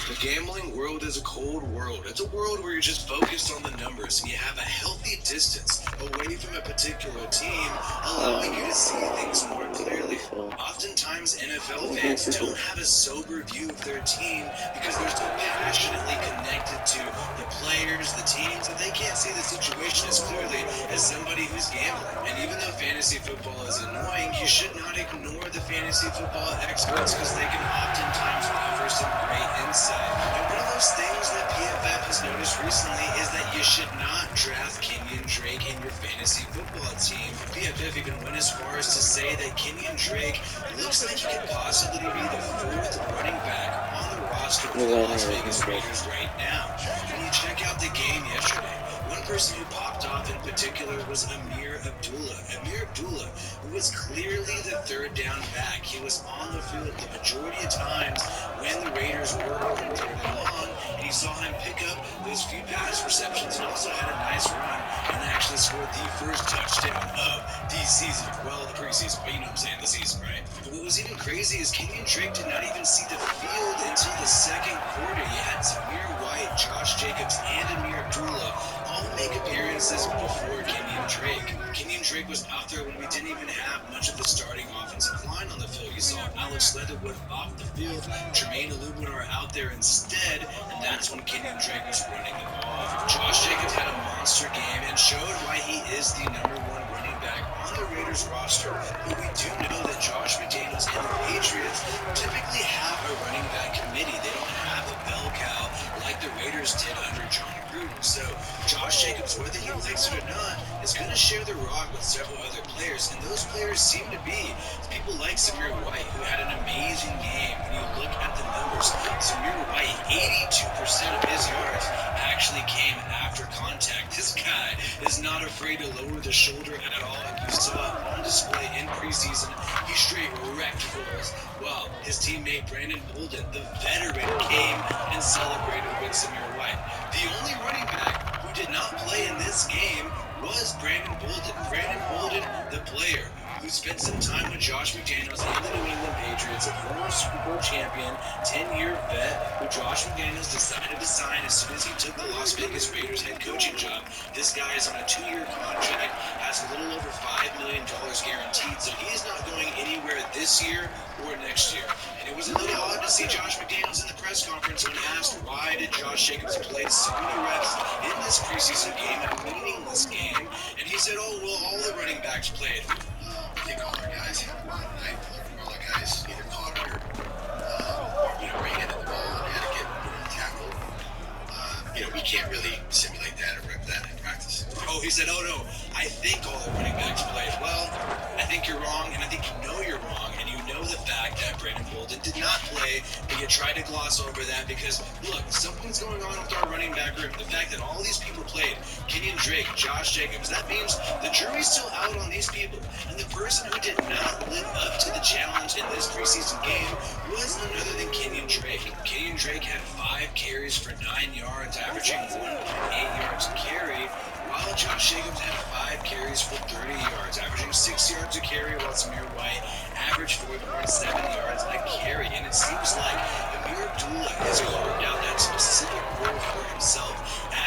The gambling world is a cold world. It's a world where you're just focused on the numbers and you have a healthy distance away from a particular team, allowing you to see things more clearly. Oftentimes, NFL fans don't have a sober view of their team because they're so passionately connected to the players, the teams, that they can't see the situation as clearly as somebody who's gambling. And even though fantasy football is annoying, you should not ignore the fantasy football experts because they can oftentimes offer some great insight. And one of those things that PFF has noticed recently is that you should not draft Kenyon Drake in your fantasy football team. PFF even went as far as to say that Kenyon Drake looks like he could possibly be the fourth running back on the roster for the Las Vegas Raiders right now. When you check out the game yesterday, one person who popped off in particular was Amir Abdullah. Amir Abdullah, who was clearly the third down back. He was on the field the majority of times when the Raiders were on third and long, and you saw him pick up those few pass receptions and also had a nice run and actually scored the first touchdown of the season. Well, the preseason, but you know what I'm saying, the season, right? But what was even crazy is Kenyon Drake did not even see the field until the second quarter. You had Zamir White, Josh Jacobs, and Amir Abdullah all make appearances before Kenyon Drake. Kenyon Drake was out there when we didn't even have much of the starting offensive line on the field. You saw Alex Leatherwood off the field, Jermaine Illuminar out there instead, and that's when Kenyon Drake was running the ball. Josh Jacobs had a monster game and showed why he is the #1 running back on the Raiders roster. But we do know that Josh McDaniels and the Patriots typically have a running back committee. They don't have a bell cow like the Raiders did under John Gruden. So Josh Jacobs, whether he likes it or not, is going to share the rock with several other players, and those players seem to be people like Zamir White, who had an amazing game. When you look at the numbers, Zamir White, 82% of his yards actually came after contact. This guy is not afraid to lower the shoulder at all, and you saw it on display in preseason. He straight wrecked fools. Well, his teammate Brandon Bolden, the veteran, came and celebrated with Zamir White. The only running back who did not play in this game was Brandon Bolden. Brandon Bolden, the player who spent some time with Josh McDaniels and the New England Patriots, a former Super Bowl champion, 10-year vet, who Josh McDaniels decided to sign as soon as he took the Las Vegas Raiders head coaching job. This guy is on a 2-year contract, has a little over $5 million guaranteed, so he is not going anywhere this year or next year. And it was a little odd to see Josh McDaniels in the press conference when asked why did Josh Jacobs play so many reps in this preseason game, a meaningless game, and he said, oh, well, all the running backs played. I think all our guys had one night. All our guys either caught it or, ran into the ball and had to get tackled. We can't really simulate that or rep that in practice. Oh, he said, oh no, I think all the running backs played. Well, I think you're wrong, and I think you know you're wrong, and you know the fact that Brandon Bolden did not play, but you tried to gloss over that because, look, something's going on with our running back group. The fact that all these people played, Kenyon Drake, Josh Jacobs, that means the jury's still out on these people. And the person who did not live up to the challenge in this preseason game was none other than Kenyon Drake. Kenyon Drake had 5 carries for 9 yards, averaging 1.8 yards a carry, while Josh Jacobs had 5 carries for 30 yards, averaging 6 yards a carry, while Zamir White averaged 4.7 yards a carry. And it seems like Amir Abdullah has carved out that specific role for himself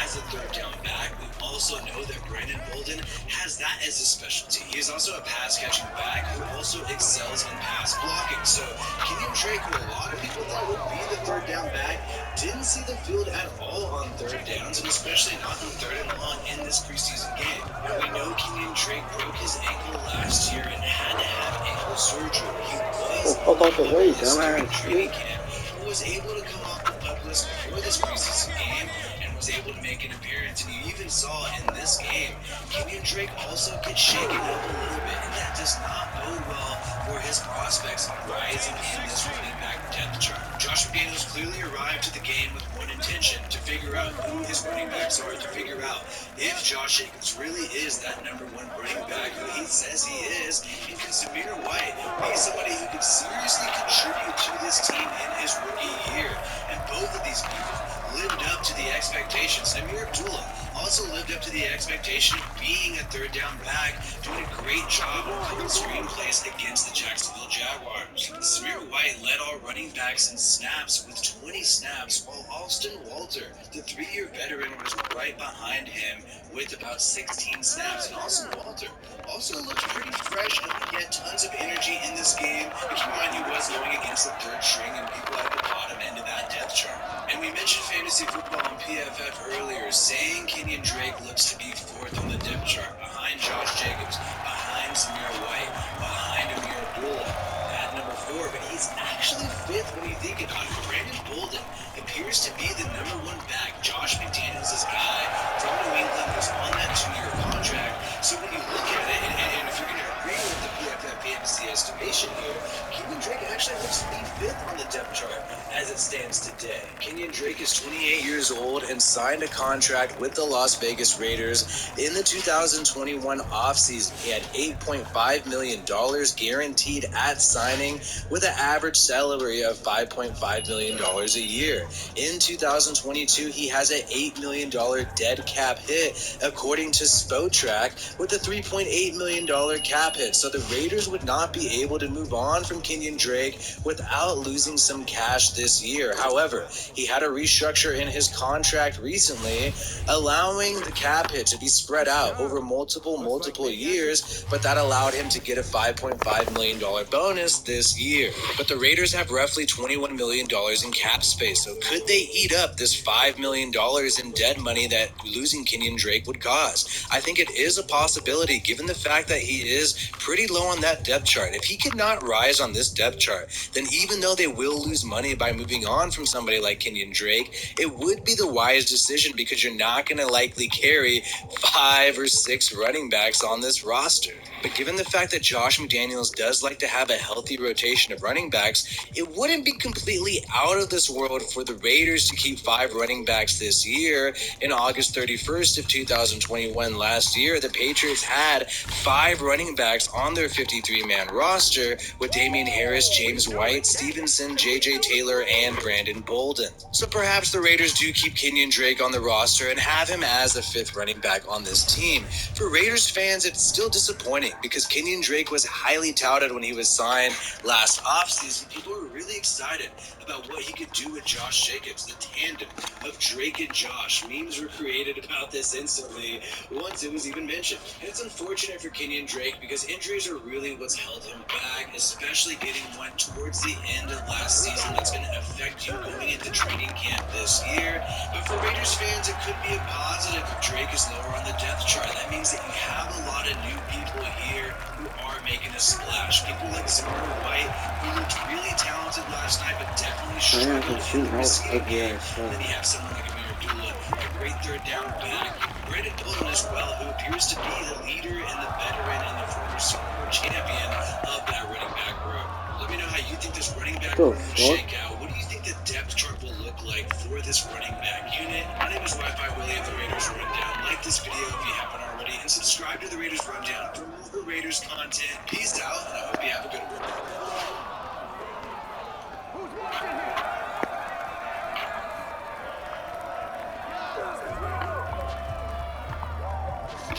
as a third down back. We also know that Brandon Bolden has that as a specialty. He is also a pass-catching back who also excels in pass blocking. So Kenyon Drake, who a lot of people thought would be the third down back, didn't see the field at all on third downs, and especially not on third and long in this preseason game. And we know Kenyon Drake broke his ankle last year and had to have ankle surgery. He was in training camp, but was able to come off the pup list before this preseason game and was able to make an appearance. And you even saw in this game, Kenyon Drake also gets shaken up a little bit, and that does not bode well for his prospects rising in this running back depth chart. Josh McDaniels clearly arrived to the game with one intention, to figure out who his running backs are, to figure out if Josh Jacobs really is that #1 running back who he says he is, and can Zamir White be somebody who could seriously contribute to this team in his rookie year. And both of these people lived up to the expectations. Amir Abdullah also lived up to the expectation of being a third down back, doing a great job of pulling screenplays against the Jacksonville Jaguars. Samir White led all running backs in snaps with 20 snaps, while Austin Walter, the 3-year veteran, was right behind him with about 16 snaps. And Austin Walter also looked pretty fresh, and he had tons of energy in this game. And keep in mind, he was going against the third string and people at the bottom end of that depth chart. And we mentioned fantasy football on PFF earlier, saying Kenyon Drake looks to be fourth on the depth chart, behind Josh Jacobs, behind Samir White, behind Amir Abdullah at number 4. But he's actually fifth when you think about it. Brandon Bolden appears to be the number 1 back. Josh McDaniels' guy from New England was on that 2-year contract. So when you look at it, and if you're going to agree with the PFF fantasy estimation here, Kenyon Drake actually looks to be fifth on the depth chart as it stands today. Kenyon Drake is 28 years old and signed a contract with the Las Vegas Raiders in the 2021 offseason. He had $8.5 million guaranteed at signing, with an average salary of $5.5 million a year. In 2022, he has an $8 million dead cap hit, according to Spotrac, with a $3.8 million cap hit. So the Raiders would not be able to move on from Kenyon Drake without losing some cash this year. However, he had a restructure in his contract recently, allowing the cap hit to be spread out over multiple years, but that allowed him to get a $5.5 million bonus this year. But the Raiders have roughly $21 million in cap space, so could they eat up this $5 million in dead money that losing Kenyon Drake would cause? I think it is a possibility, given the fact that he is pretty low on that depth chart. If he could not rise on this depth chart, then even though they will lose money by moving on from somebody like Kenyon Drake, it would be the wise decision, because you're not going to likely carry 5 or 6 running backs on this roster. But given the fact that Josh McDaniels does like to have a healthy rotation of running backs, it wouldn't be completely out of this world for the Raiders to keep 5 running backs this year. In August 31st of 2021, last year, the Patriots had 5 running backs on their 53-man roster, with Damian Harris, James White, Stevenson, J.J. Taylor, and Brandon Bolden. So perhaps the Raiders do keep Kenyon Drake on the roster and have him as the 5th running back on this team. For Raiders fans, it's still disappointing, because Kenyon Drake was highly touted when he was signed last offseason. People were really excited about what he could do with Josh Jacobs, the tandem of Drake and Josh. Memes were created about this instantly once it was even mentioned. And it's unfortunate for Kenyon Drake, because injuries are really what's held him back, especially getting one towards the end of last season that's going to affect you going into training camp this year. But for Raiders fans, it could be a positive if Drake is lower on the depth chart. That means that you have a lot of new people here who are making a splash. People like Samir White, who looked really talented last night, but definitely struggled in the receiving game. And then you have someone like Amir Abdullah, a great third down back. Brandon Bolden as well, who appears to be the leader and the veteran and the former Super Bowl champion of that running back room. Let me know how you think this running back room will shake out. What do you think the depth chart will look like for this running back unit? My name is Wi-Fi Willie of the Raiders Rundown. Like this video if you haven't already, and subscribe to the Raiders Rundown for more Raiders content. Peace out, and I hope you have a good one.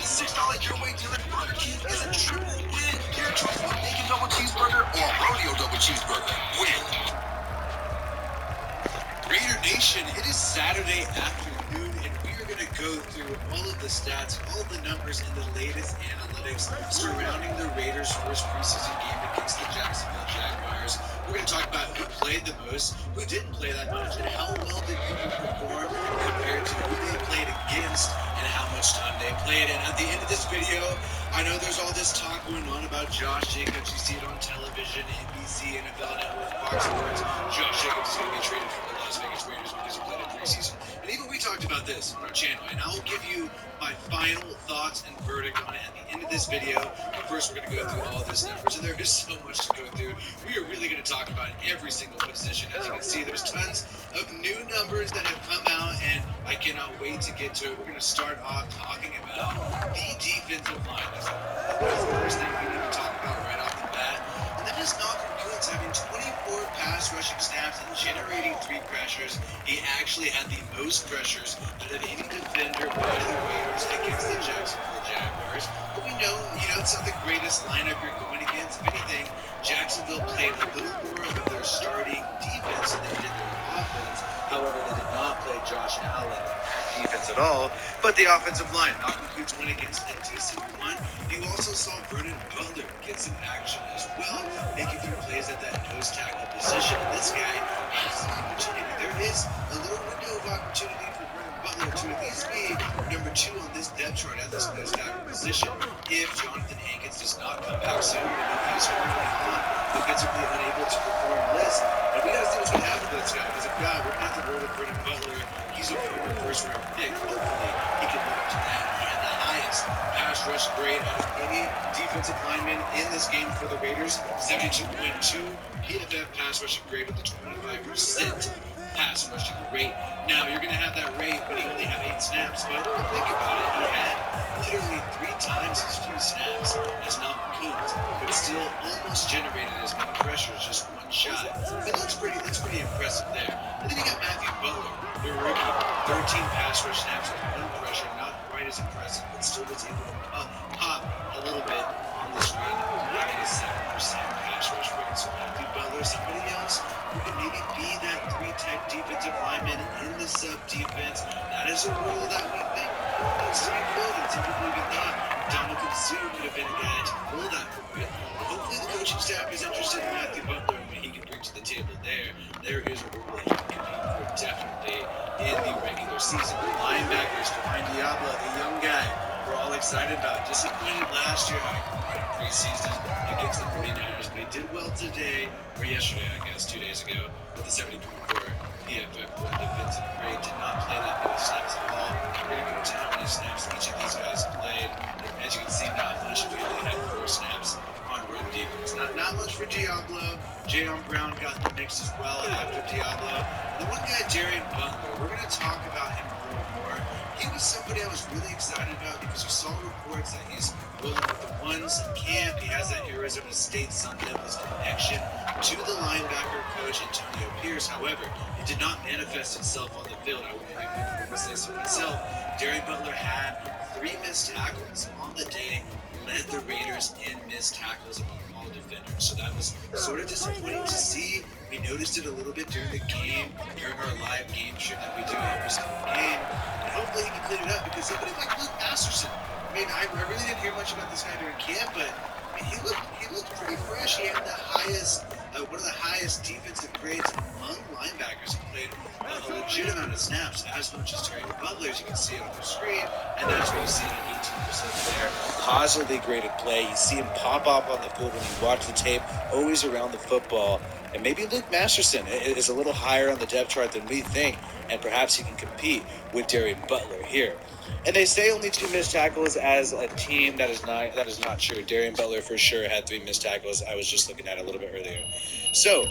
$6 your way to the Burger King is a triple win. Get a choice of a bacon double cheeseburger or a rodeo double cheeseburger. Win. Raider Nation, it is Saturday afternoon, and we are going to go through all of the stats, all of the numbers, and the latest analytics surrounding the Raiders' first preseason game against the Jacksonville Jaguars. We're going to talk about who played the most, who didn't play that much, and how well did people perform compared to who they played against and how much time they played. And at the end of this video, I know there's all this talk going on about Josh Jacobs. You see it on television, NBC, NFL Network, Fox Sports. Josh Jacobs is going to be traded from the Las Vegas Raiders because he played in preseason. And even we talked about this on our channel, and I'll give you my final thoughts and verdict on it at the end of this video. But first, we're going to go through all of this numbers, and there is so much to go through. We are really going to talk about every single position. As you can see, there's tons of new numbers that have come out, and I cannot wait to get to it. We're going to start off talking about the defensive line. That's the first thing we need to talk about right off the bat. And that is not a good Besides having 24 pass rushing snaps and generating 3 pressures, he actually had the most pressures out of any defender by the Raiders against the Jacksonville Jaguars. But we know, it's not the greatest lineup you're going against. If anything, Jacksonville played a little more of their starting defense than they did their offense. However, they did not play Josh Allen defense at all, but the offensive line not includes one against a decent one. You also saw Vernon Butler get some action as well, making their plays at that nose tackle position. This guy has an opportunity. There is a little window of opportunity for Vernon Butler to at least be number 2 on this depth chart at this nose tackle position if Jonathan Hankins does not come back soon and if he's currently on defensively unable to perform list. And we gotta see what's gonna happen to this guy, because if not, we're gonna have to roll with Vernon Butler. He's a former first-round pick. Hopefully, he can live up to that. He had the highest pass rush grade out of any defensive lineman in this game for the Raiders, 72.2 PFF pass rushing grade with a 25% pass rushing rate. Now, you're going to have that rate when you only have 8 snaps, but think about it. He had literally 3 times his few snaps as Malcolm Koonce, but still almost generated as many pressures, just 1 shot. It looks pretty impressive there. And then you got Matthew Butler, the rookie, 13 pass rush snaps with 1 pressure, not quite as impressive, but still was able to pop a little bit on the screen, having a 7% pass rush rate. So Matthew Butler, somebody else who could maybe be that 3-tech defensive lineman in the sub defense. That is a role that we think needs to be filled, and typically we thought Dominican Sue could have been a guy to fill that for it. Hopefully the coaching staff is interested in Matthew Butler and what he can bring to the table there. There is a role that he can compete for definitely in the regular season. The linebackers, Divine Diablo, the young guy we're all excited about. Disappointed last year in preseason against the 49ers, but he did well today, or yesterday, I guess, 2 days ago, with the 74 PFF defensive grade. Did not play that many snaps at all. We're going to go to how many snaps each of these guys played. As you can see, not much. We only had 4 snaps on run defense. Not much for Diablo. Jayon Brown got in the mix as well after Diablo. The one guy, Darian Butler, we're going to talk about him a little more. He was somebody I was really excited about because you saw reports that he's rolling with the ones in camp. He has that Arizona State Sun Devils connection to the linebacker coach, Antonio Pierce. However, it did not manifest itself on the field. I would say so myself. Darian Butler had 3 missed tackles on the day, led the Raiders in missed tackles among all defenders. So that was sort of disappointing to see. We noticed it a little bit during the game, during our live game stream that we do every single game. And hopefully he can clean it up, because somebody like Luke Masterson, I really didn't hear much about this guy during camp, but he looked pretty fresh. He had the highest, one of the highest defensive grades among linebackers. He played a legit amount of snaps, as much as Darian Butler, as you can see it on the screen, and that's where you see an 18% there. Positively graded play. You see him pop up on the field when you watch the tape, always around the football. And maybe Luke Masterson is a little higher on the depth chart than we think, and perhaps he can compete with Darian Butler here. And they say only 2 missed tackles as a team. That is not true. Darian Butler for sure had 3 missed tackles. I was just looking at it a little bit earlier. So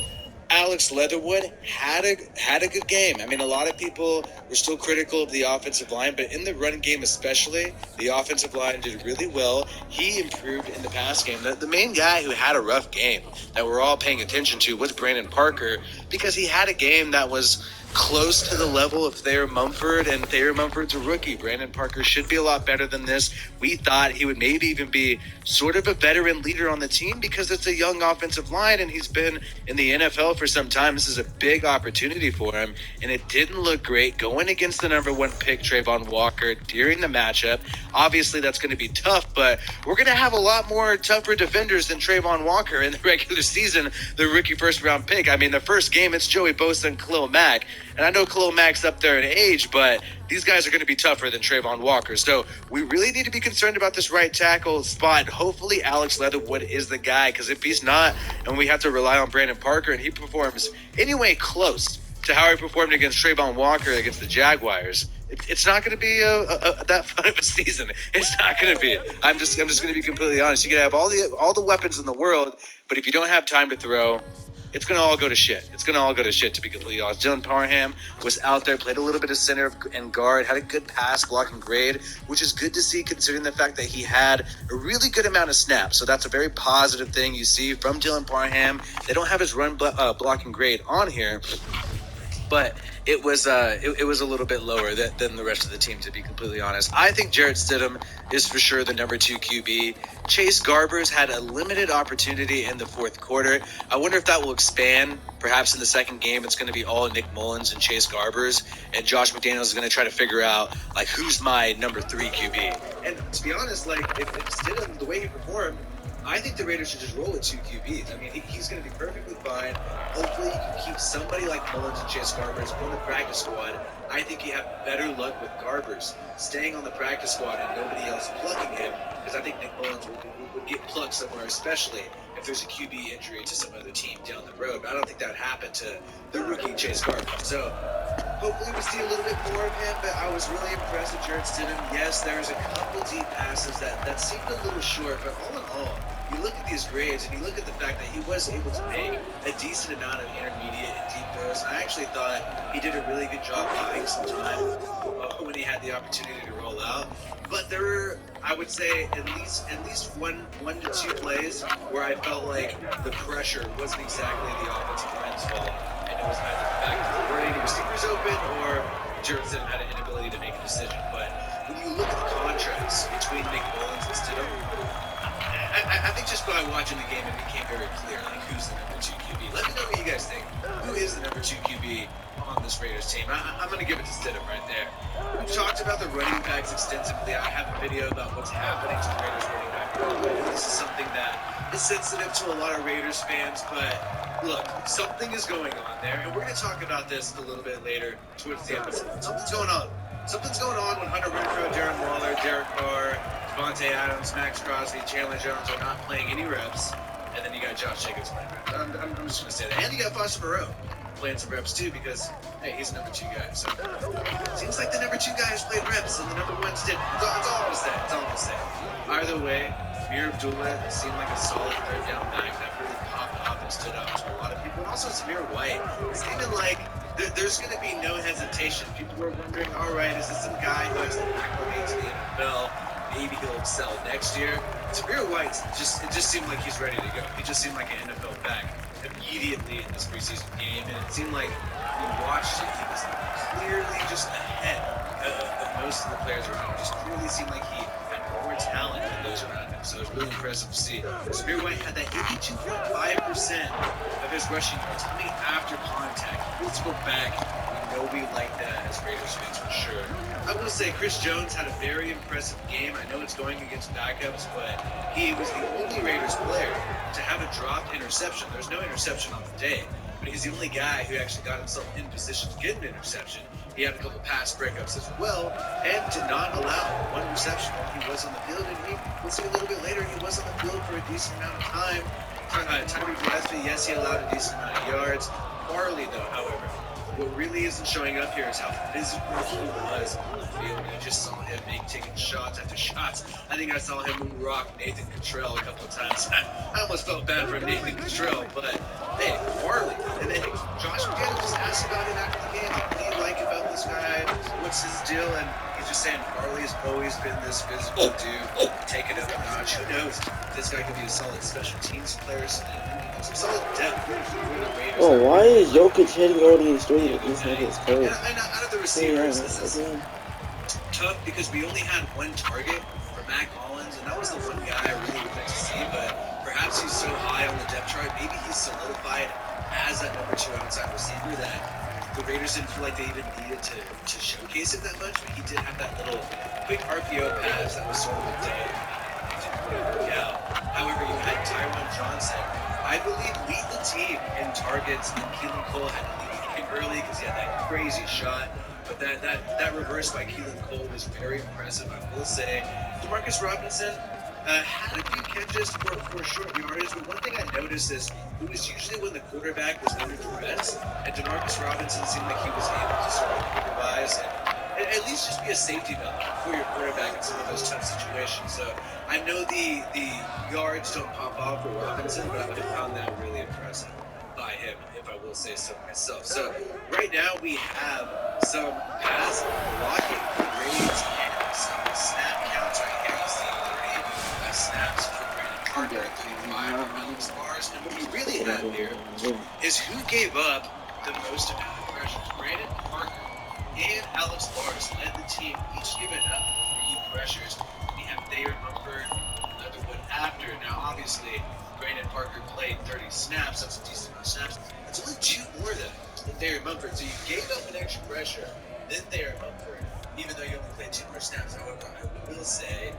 Alex Leatherwood had a good game. A lot of people were still critical of the offensive line, but in the run game especially, the offensive line did really well. He improved in the pass game. The main guy who had a rough game that we're all paying attention to was Brandon Parker, because he had a game that was close to the level of Thayer Mumford, and Thayer Mumford's a rookie. Brandon Parker should be a lot better than this. We thought he would maybe even be sort of a veteran leader on the team, because it's a young offensive line and he's been in the NFL for some time. This is a big opportunity for him, and it didn't look great going against the number 1 pick, Travon Walker, during the matchup. Obviously, that's going to be tough, but we're going to have a lot more tougher defenders than Travon Walker in the regular season, the rookie first-round pick. The first game, it's Joey Bosa and Khalil Mack. And I know Khalil Mack's up there in age, but these guys are going to be tougher than Travon Walker. So we really need to be concerned about this right tackle spot. Hopefully Alex Leatherwood is the guy, because if he's not, and we have to rely on Brandon Parker, and he performs anyway close to how he performed against Travon Walker against the Jaguars, it's not going to be that fun of a season. It's not going to be. I'm just going to be completely honest. You can have all the weapons in the world, but if you don't have time to throw, it's going to all go to shit. It's going to all go to shit, to be completely honest. Dylan Parham was out there, played a little bit of center and guard, had a good pass blocking grade, which is good to see considering the fact that he had a really good amount of snaps. So that's a very positive thing you see from Dylan Parham. They don't have his run blocking grade on here, but it was a little bit lower than the rest of the team, to be completely honest. I think Jarrett Stidham is for sure the number 2 QB. Chase Garbers had a limited opportunity in the fourth quarter. I wonder if that will expand. Perhaps in the second game, it's going to be all Nick Mullins and Chase Garbers, and Josh McDaniels is going to try to figure out, like, who's my number 3 QB. And to be honest, like, if Stidham, the way he performed, I think the Raiders should just roll with 2 QBs. I mean, he's going to be perfectly fine. Hopefully, you can keep somebody like Mullins and Chase Garbers on the practice squad. I think you have better luck with Garbers staying on the practice squad and nobody else plucking him, because I think Nick Mullins would get plucked somewhere, especially if there's a QB injury to some other team down the road. But I don't think that would happen to the rookie Chase Garbers. So hopefully we see a little bit more of him, but I was really impressed with Jarrett Stidham. Yes, there was a couple deep passes that seemed a little short, but all in all, you look at these grades and you look at the fact that he was able to make a decent amount of intermediate and deep throws. I actually thought he did a really good job buying some time when he had the opportunity to roll out. But there were, I would say, at least one to two plays where I felt like the pressure wasn't exactly the offensive line's fault, and it was either the fact that there weren't any receivers open or Jarrett Stidham had an inability to make a decision. But when you look at the contrast between Nick Mullins and Stidham, I think just by watching the game, it became very clear, like, who's the number 2 QB. Let me know what you guys think. Who is the number 2 QB on this Raiders team? I'm going to give it to Stidham right there. We've talked about the running backs extensively. I have a video about what's happening to the Raiders running back room. This is something that is sensitive to a lot of Raiders fans, but look, something is going on there, and we're going to talk about this a little bit later towards the episode. Something's going on. Something's going on when Hunter Renfrow, Darren Waller, Derek Carr, Devontae Adams, Max Crosby, Chandler Jones are not playing any reps, and then you got Josh Jacobs playing reps. I'm just going to say that. And you got Foster Moreau playing some reps too, because, hey, he's the number 2 guy. So seems like the number 2 guy has played reps, and the number 1's didn't. That's all I'm going to say. That's all I'm going to say. Either way, Amir Abdullah seemed like a solid third down back that really popped off and stood out to a lot of people. And also, Samir White, it seemed like there's going to be no hesitation. People were wondering, all right, is this some guy who has to acclimate to the NFL? Maybe he'll excel next year. Samir White, it just seemed like he's ready to go. He just seemed like an NFL back immediately in this preseason game, and it seemed like we watched it. He was clearly just ahead of most of the players around him. Just clearly seemed like he had more talent than those around him. So it was really impressive to see. Samir White had that 82.5% of his rushing yards coming after contact. Let's go back. We know we like that as Raiders fans for sure. I will say Chris Jones had a very impressive game. I know it's going against backups, but he was the only Raiders player to have a dropped interception. There's no interception on the day, but he's the only guy who actually got himself in position to get an interception. He had a couple pass breakups as well, and did not allow one reception when he was on the field. And we'll see a little bit later, he was on the field for a decent amount of time. Tyree Gillespie, yes, he allowed a decent amount of yards. Farley, though, however, what really isn't showing up here is how physical he was on the field. You just saw him taking shots after shots. I think I saw him rock Nathan Cottrell a couple of times. I almost felt bad for Nathan Cottrell, but hey, Farley. And then Josh McDaniels just asked about it after the game. What do you like about this guy? What's his deal? And he's just saying Farley's always been this physical dude. Take it up a notch. Who knows? This guy could be a solid special teams player. Some solid depth for the Raiders. Oh, why is Jokic hitting early in the street? This nigga's cold. And out of the receivers, this is tough because we only had one target for Mac Hollins, and that was the one guy I really would like to see. But perhaps he's so high on the depth chart, maybe he's solidified as that number 2 outside receiver that the Raiders didn't feel like they even needed to showcase it that much. But he did have that little quick RPO pass that was sort of a day. It didn't really work out. However, you had Tyron Johnson, I believe, lead the team in targets, and Keelan Cole had to lead the game early because he had that crazy shot. But that reverse by Keelan Cole was very impressive, I will say. Demarcus Robinson had a few catches for short yardage, but one thing I noticed is it was usually when the quarterback was under duress, and Demarcus Robinson seemed like he was able to sort of improvise and at least just be a safety valve for your quarterback in some of those tough situations. So I know the yards don't pop off for Robinson, but I found that really impressive. by him, if I will say so myself. So right now we have some pass blocking grades and some snap counts right here. You see 30 snaps for Brandon Parker, 35 for Alex Bars. And what we really have here is who gave up the most amount of pressures. Brandon Parker and Alex Bars led the team, each giving up 3 pressures. We have Thayer Mumford, another one after. Now, obviously, Brandon Parker played 30 snaps. That's a decent amount of snaps. That's only 2 more than Thayer Mumford. So you gave up an extra pressure, then Thayer Mumford, even though you only played 2 more snaps. However, I will say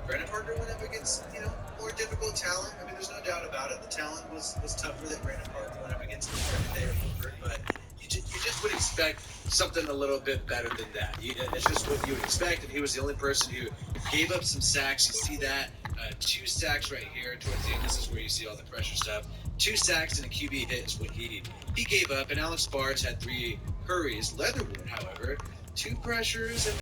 Brandon Parker went up against, more difficult talent. I mean, there's no doubt about it. The talent was tougher than Brandon Parker went up against Thayer Mumford, but you just would expect something a little bit better than that. It's just what you would expect, and he was the only person who gave up some sacks. You see that 2 sacks right here towards the end. This is where you see all the pressure stuff. 2 sacks and a QB hit is what he gave up, and Alex Bars had 3 hurries. Leatherwood, however, 2 pressures and